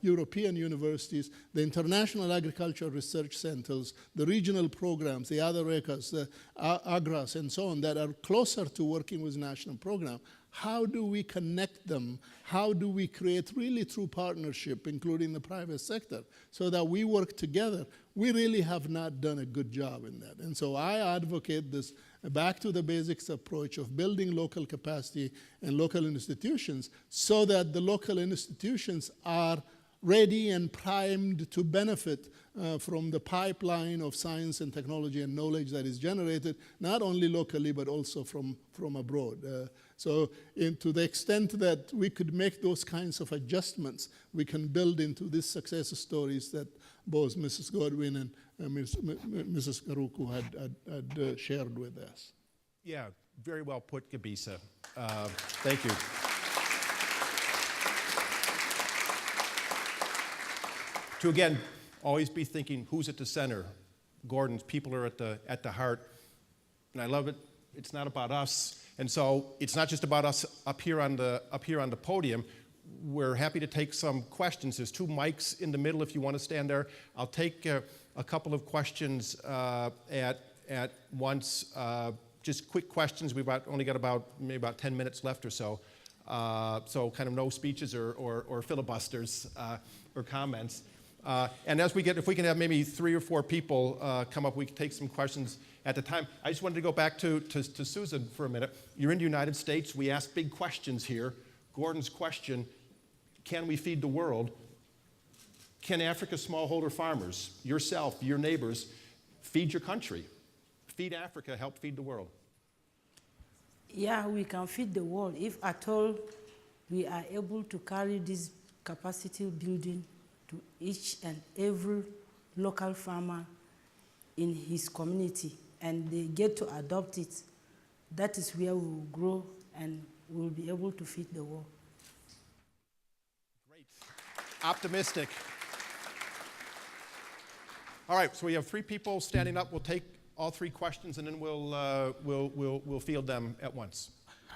European universities, the international agricultural research centers, the regional programs, the other RECAs, the AGRAs, and so on, that are closer to working with national program. How do we connect them? How do we create really true partnership, including the private sector, so that we work together? We really have not done a good job in that. And so I advocate this back to the basics approach of building local capacity and local institutions so that the local institutions are ready and primed to benefit from the pipeline of science and technology and knowledge that is generated, not only locally, but also from abroad. So to the extent that we could make those kinds of adjustments, we can build into these success stories that both Mrs. Godwin and Mrs. Karuku had shared with us. Yeah, very well put, Gebisa. Thank you. To again, always be thinking who's at the center. Gordon's people are at the heart, and I love it. It's not about us, and so it's not just about us up here on the podium. We're happy to take some questions. There's 2 mics in the middle if you want to stand there. I'll take a couple of questions at once. Just quick questions. We've only got maybe about 10 minutes left or so. So kind of no speeches or filibusters or comments. And if we can have maybe 3 or 4 people come up, we can take some questions at the time. I just wanted to go back to Susan for a minute. You're in the United States. We ask big questions here. Gordon's question, can we feed the world? Can Africa's smallholder farmers, yourself, your neighbors, feed your country? Feed Africa, help feed the world. Yeah, we can feed the world if at all we are able to carry this capacity building to each and every local farmer in his community, and they get to adopt it. That is where we will grow and we will be able to feed the world. Great. Optimistic. All right, so we have 3 people standing up. We'll take all 3 questions, and then we'll field them at once.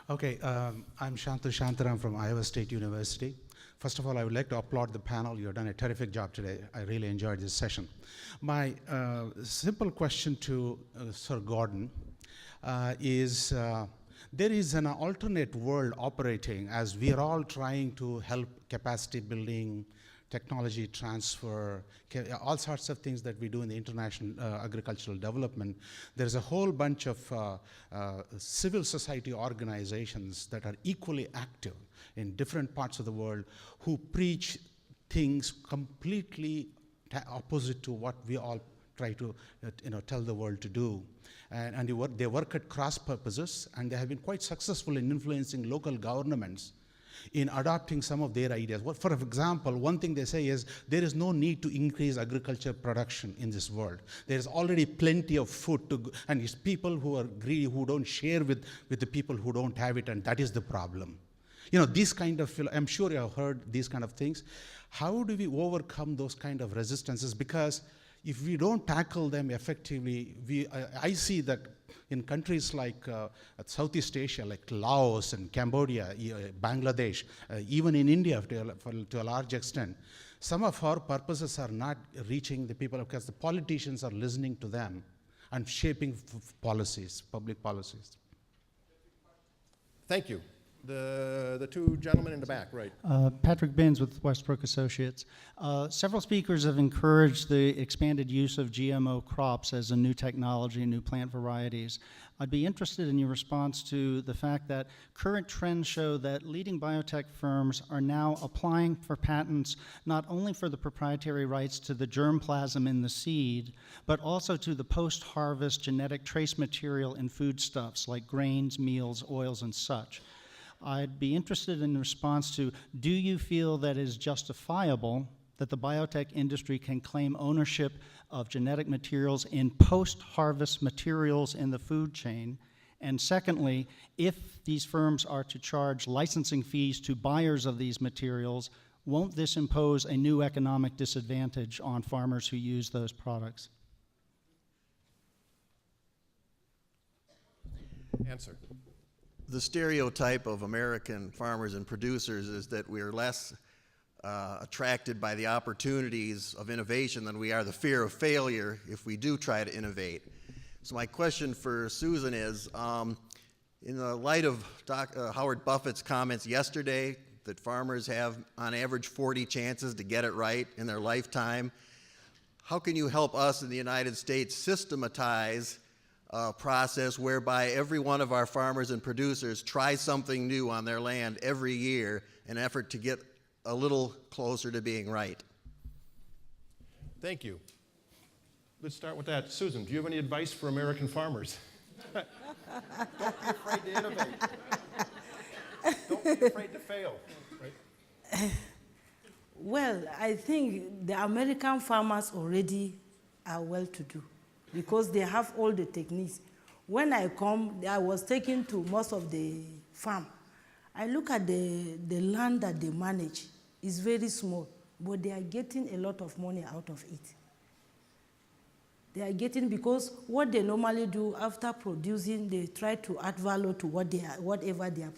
Okay, I'm Shantu Shantaram from Iowa State University. First of all, I would like to applaud the panel. You've done a terrific job today. I really enjoyed this session. My simple question to Sir Gordon is, there is an alternate world operating as we are all trying to help capacity building, technology transfer, all sorts of things that we do in the international agricultural development. There's a whole bunch of civil society organizations that are equally active in different parts of the world who preach things completely opposite to what we all try to tell the world to do. And they work at cross purposes, and they have been quite successful in influencing local governments in adopting some of their ideas. For example, one thing they say is there is no need to increase agriculture production in this world. There is already plenty of food and it's people who are greedy who don't share with the people who don't have it, and that is the problem. These kind of, I'm sure you have heard these kind of things. How do we overcome those kind of resistances? Because if we don't tackle them effectively, I see that in countries like Southeast Asia, like Laos and Cambodia, Bangladesh, even in India to a large extent, some of our purposes are not reaching the people because the politicians are listening to them and shaping policies, public policies. Thank you. The 2 gentlemen in the back, right. Patrick Benz with Westbrook Associates. Several speakers have encouraged the expanded use of GMO crops as a new technology and new plant varieties. I'd be interested in your response to the fact that current trends show that leading biotech firms are now applying for patents not only for the proprietary rights to the germplasm in the seed, but also to the post-harvest genetic trace material in foodstuffs like grains, meals, oils, and such. I'd be interested in response to, do you feel that it is justifiable that the biotech industry can claim ownership of genetic materials in post-harvest materials in the food chain? And secondly, if these firms are to charge licensing fees to buyers of these materials, won't this impose a new economic disadvantage on farmers who use those products? Answer. The stereotype of American farmers and producers is that we are less attracted by the opportunities of innovation than we are the fear of failure if we do try to innovate. So my question for Susan is In the light of Howard Buffett's comments yesterday that farmers have on average 40 chances to get it right in their lifetime, how can you help us in the United States systematize a process whereby every one of our farmers and producers tries something new on their land every year in an effort to get a little closer to being right? Thank you. Let's start with that. Susan, do you have any advice for American farmers? Don't be afraid to innovate. Don't be afraid to fail. Right? Well, I think the American farmers already are well-to-do because they have all the techniques. When I come, I was taken to most of the farm. I look at the land that they manage. It's very small, but they are getting a lot of money out of it. They are getting, because what they normally do after producing, they try to add value to whatever they are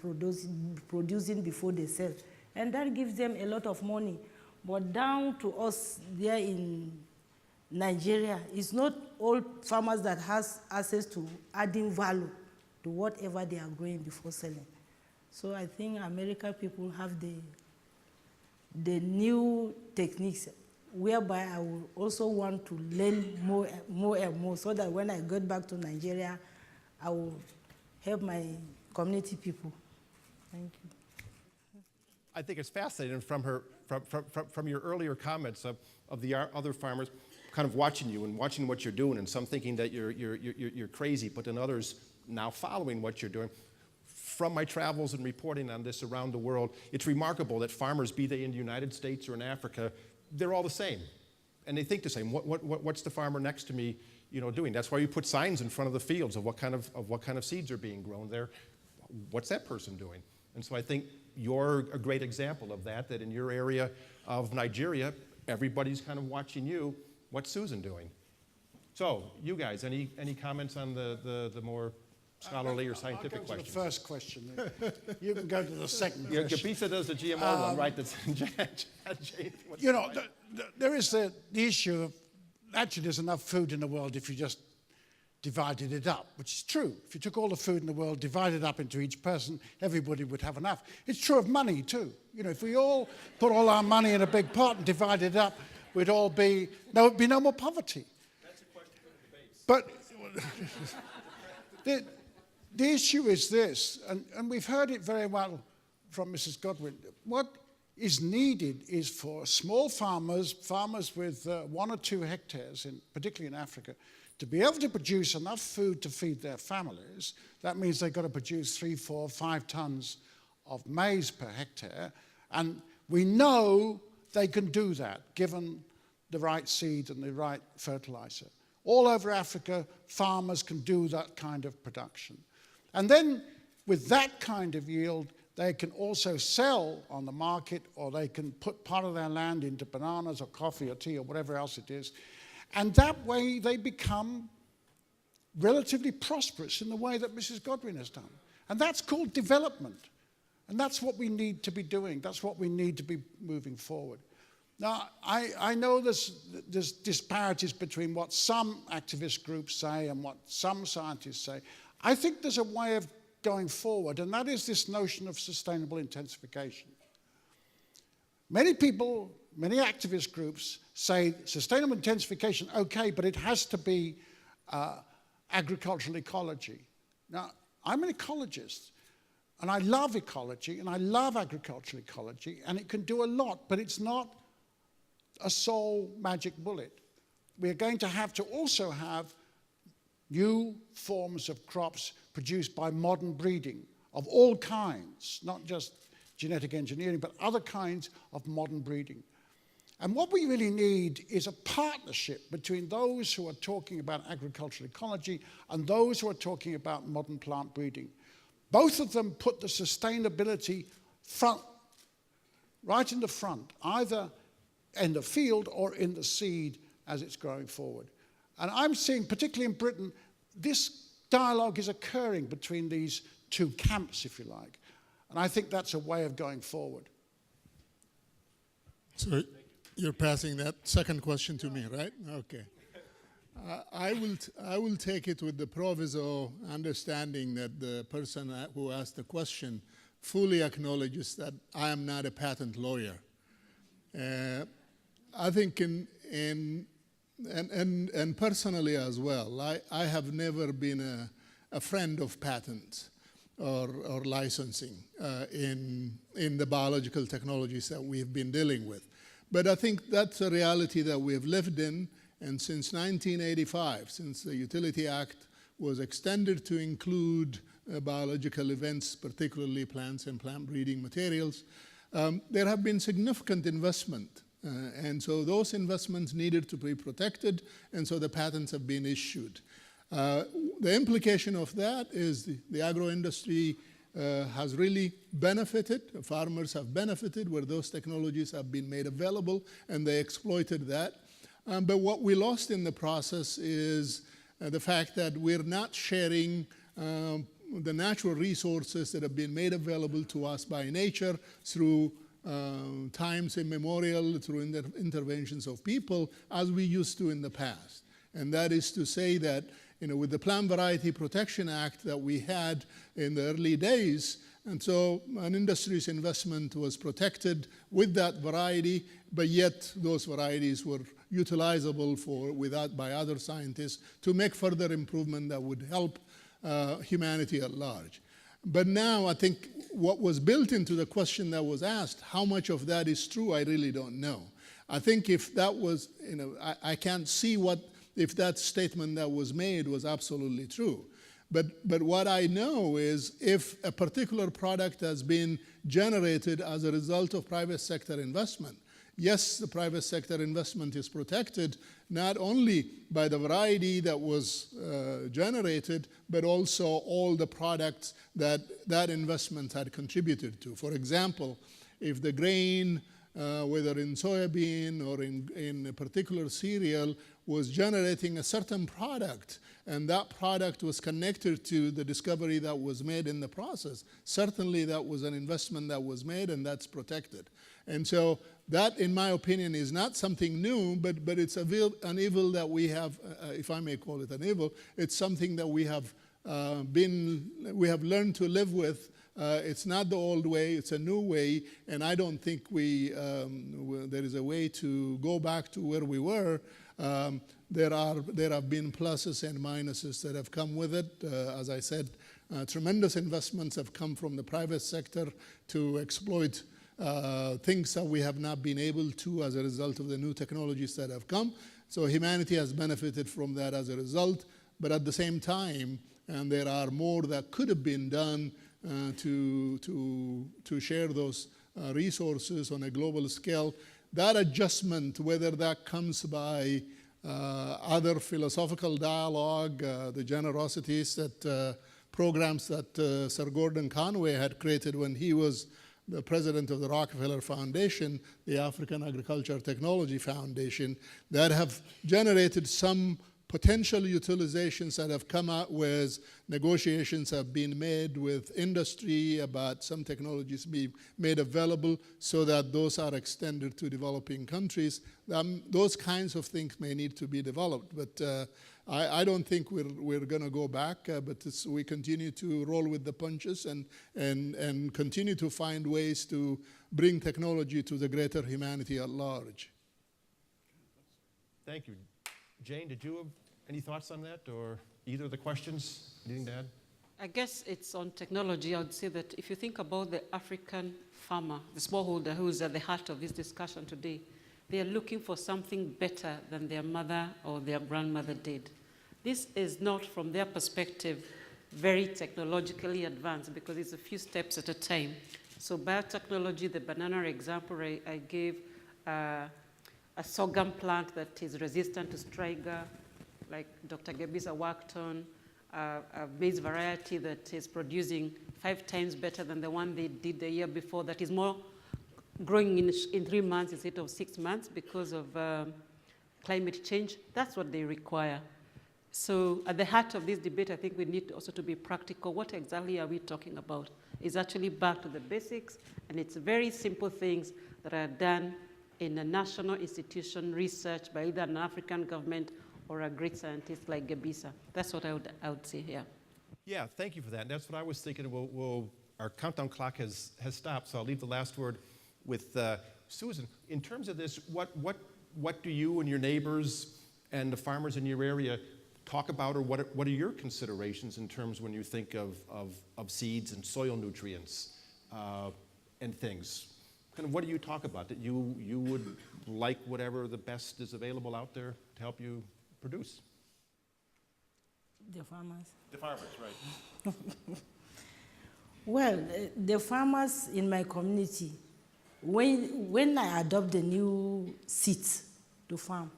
producing before they sell. And that gives them a lot of money. But down to us there in Nigeria, it's not all farmers that has access to adding value to whatever they are growing before selling. So I think American people have the new techniques, whereby I will also want to learn more and more, so that when I get back to Nigeria, I will help my community people. Thank you. I think it's fascinating from your earlier comments of the other farmers kind of watching you and watching what you're doing, and some thinking that you're crazy, but then others now following what you're doing. From my travels and reporting on this around the world, it's remarkable that farmers, be they in the United States or in Africa, they're all the same, and they think the same. What's the farmer next to me, doing? That's why you put signs in front of the fields of what kind of seeds are being grown there. What's that person doing? And so I think you're a great example of that. That in your area of Nigeria, everybody's kind of watching you. What's Susan doing? So, you guys, any comments on the more scholarly or scientific I'll go questions? to the first question. You can go to the second Yeah, question. Gebisa does the GMO one, right? That's There is the issue of, actually there's enough food in the world if you just divided it up, which is true. If you took all the food in the world, divided up into each person, everybody would have enough. It's true of money too. If we all put all our money in a big pot and divided it up, there would be no more poverty. That's a question for the debates. But the issue is this, and we've heard it very well from Mrs. Godwin. What is needed is for small farmers with 1 or 2 hectares, particularly in Africa, to be able to produce enough food to feed their families. That means they've got to produce 3, 4, 5 tons of maize per hectare. And we know they can do that, given the right seed and the right fertilizer. All over Africa, farmers can do that kind of production. And then, with that kind of yield, they can also sell on the market, or they can put part of their land into bananas or coffee or tea or whatever else it is. And that way, they become relatively prosperous in the way that Mrs. Godwin has done. And that's called development. And that's what we need to be doing. That's what we need to be moving forward. Now, I know there's disparities between what some activist groups say and what some scientists say. I think there's a way of going forward, and that is this notion of sustainable intensification. Many people, many activist groups say sustainable intensification, okay, but it has to be agricultural ecology. Now, I'm an ecologist, and I love ecology, and I love agricultural ecology, and it can do a lot, but it's not a sole magic bullet. We're going to have also have new forms of crops produced by modern breeding of all kinds, not just genetic engineering, but other kinds of modern breeding. And what we really need is a partnership between those who are talking about agricultural ecology and those who are talking about modern plant breeding. Both of them put the sustainability right in the front, either in the field or in the seed as it's growing forward. And I'm seeing, particularly in Britain, this dialogue is occurring between these 2 camps, if you like. And I think that's a way of going forward. So you're passing that second question to me, right? Okay. I will take it with the proviso, understanding that the person who asked the question fully acknowledges that I am not a patent lawyer. I think and personally as well, I have never been a friend of patents or licensing in the biological technologies that we've been dealing with. But I think that's a reality that we have lived in, and since 1985, since the Utility Act was extended to include biological events, particularly plants and plant breeding materials, there have been significant investment. And so those investments needed to be protected, and so the patents have been issued. The implication of that is the agro-industry has really benefited, farmers have benefited where those technologies have been made available, and they exploited that. But what we lost in the process is the fact that we're not sharing the natural resources that have been made available to us by nature through times immemorial, through interventions of people, as we used to in the past. And that is to say that, with the Plant Variety Protection Act that we had in the early days, and so an industry's investment was protected with that variety, but yet those varieties were utilizable by other scientists to make further improvement that would help humanity at large. But now I think what was built into the question that was asked, how much of that is true, I really don't know. I think if that was, I can't see if that statement that was made was absolutely true. But what I know is if a particular product has been generated as a result of private sector investment, yes, the private sector investment is protected not only by the variety that was generated, but also all the products that that investment had contributed to. For example, if the grain, whether in soybean or in a particular cereal, was generating a certain product, and that product was connected to the discovery that was made in the process, certainly that was an investment that was made, and that's protected. And so that, in my opinion, is not something new, but it's an evil that we have, if I may call it an evil, it's something that we have learned to live with. It's not the old way, it's a new way, and I don't think there is a way to go back to where we were. There have been pluses and minuses that have come with it. As I said, tremendous investments have come from the private sector to exploit things that we have not been able to as a result of the new technologies that have come. So humanity has benefited from that as a result, but at the same time, and there are more that could have been done to share those resources on a global scale. That adjustment, whether that comes by other philosophical dialogue, the generosities that programs that Sir Gordon Conway had created when he was the president of the Rockefeller Foundation, the African Agriculture Technology Foundation, that have generated some potential utilizations that have come out with negotiations have been made with industry about some technologies being made available so that those are extended to developing countries. Those kinds of things may need to be developed, but I don't think we're going to go back, but we continue to roll with the punches and continue to find ways to bring technology to the greater humanity at large. Thank you. Jane, did you have any thoughts on that, or either of the questions? Anything to add? I guess it's on technology. I would say that if you think about the African farmer, the smallholder who is at the heart of this discussion today, they are looking for something better than their mother or their grandmother did. This is not, from their perspective, very technologically advanced because it's a few steps at a time. So biotechnology, the banana example I gave, a sorghum plant that is resistant to striga, like Dr. Gebisa worked on, a maize variety that is producing 5 times better than the one they did the year before, that is more growing in 3 months instead of 6 months because of climate change. That's what they require. So at the heart of this debate, I think we need also to be practical. What exactly are we talking about? It's actually back to the basics, and it's very simple things that are done in a national institution research by either an African government or a great scientist like Gebisa. That's what I would say here. Yeah, thank you for that. And that's what I was thinking. Our countdown clock has stopped, so I'll leave the last word with Susan. In terms of this, what do you and your neighbors and the farmers in your area talk about, or what are your considerations in terms when you think of seeds and soil nutrients and things? Kind of what do you talk about that you would like whatever the best is available out there to help you produce? The farmers. The farmers, right. Well, the farmers in my community, when I adopt the new seeds to farm,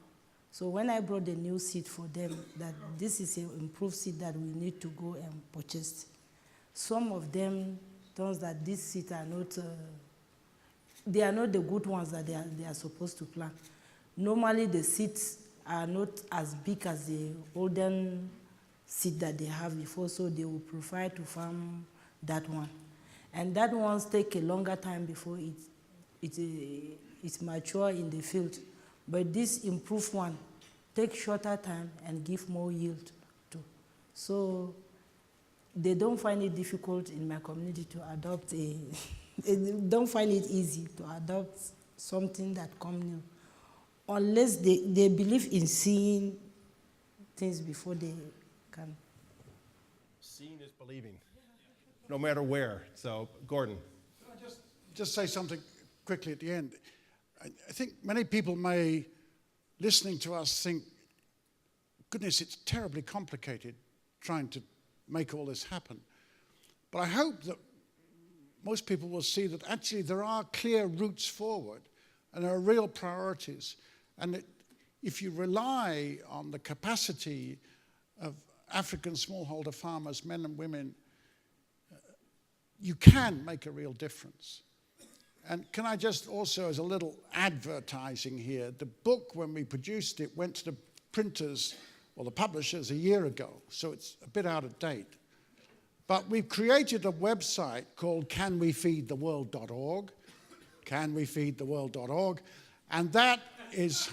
so when I brought the new seed for them, that this is an improved seed that we need to go and purchase, some of them thought that these seeds are not, they are not the good ones that they are supposed to plant. Normally the seeds are not as big as the olden seed that they have before, so they will prefer to farm that one. And that ones take a longer time before it's mature in the field. But this improved one takes shorter time and give more yield too. So they don't find it difficult in my community to adopt they don't find it easy to adopt something that comes new, unless they believe in seeing things before they can. Seeing is believing, no matter where. So, Gordon. Can I just say something quickly at the end? I think many people may, listening to us, think, goodness, it's terribly complicated trying to make all this happen. But I hope that most people will see that actually there are clear routes forward and there are real priorities. And if you rely on the capacity of African smallholder farmers, men and women, you can make a real difference. And can I just also, as a little advertising here, the book, when we produced it, went to the printers or the publishers a year ago, so it's a bit out of date. But we've created a website called canwefeedtheworld.org, canwefeedtheworld.org, and that is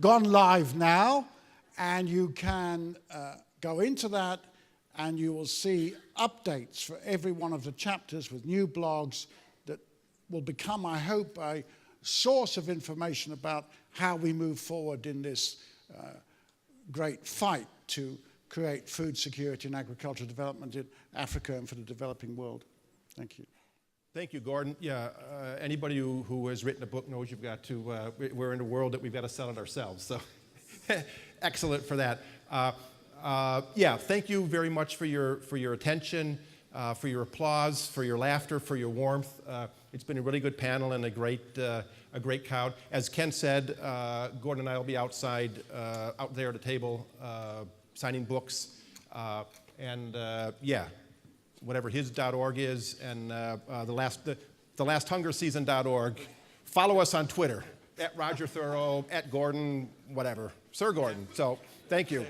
gone live now, and you can go into that and you will see updates for every one of the chapters with new blogs that will become, I hope, a source of information about how we move forward in this great fight to create food security and agricultural development in Africa and for the developing world. Thank you. Thank you, Gordon. Yeah, anybody who has written a book knows you've got to, we're in a world that we've got to sell it ourselves. So excellent for that. Yeah, thank you very much for your attention, for your applause, for your laughter, for your warmth. It's been a really good panel and a great crowd. As Ken said, Gordon and I will be outside, out there at a table, signing books, yeah, whatever his .org is, and the lasthungerseason.org. Follow us on Twitter, @Roger Thurow, @Gordon, whatever, Sir Gordon. So thank you.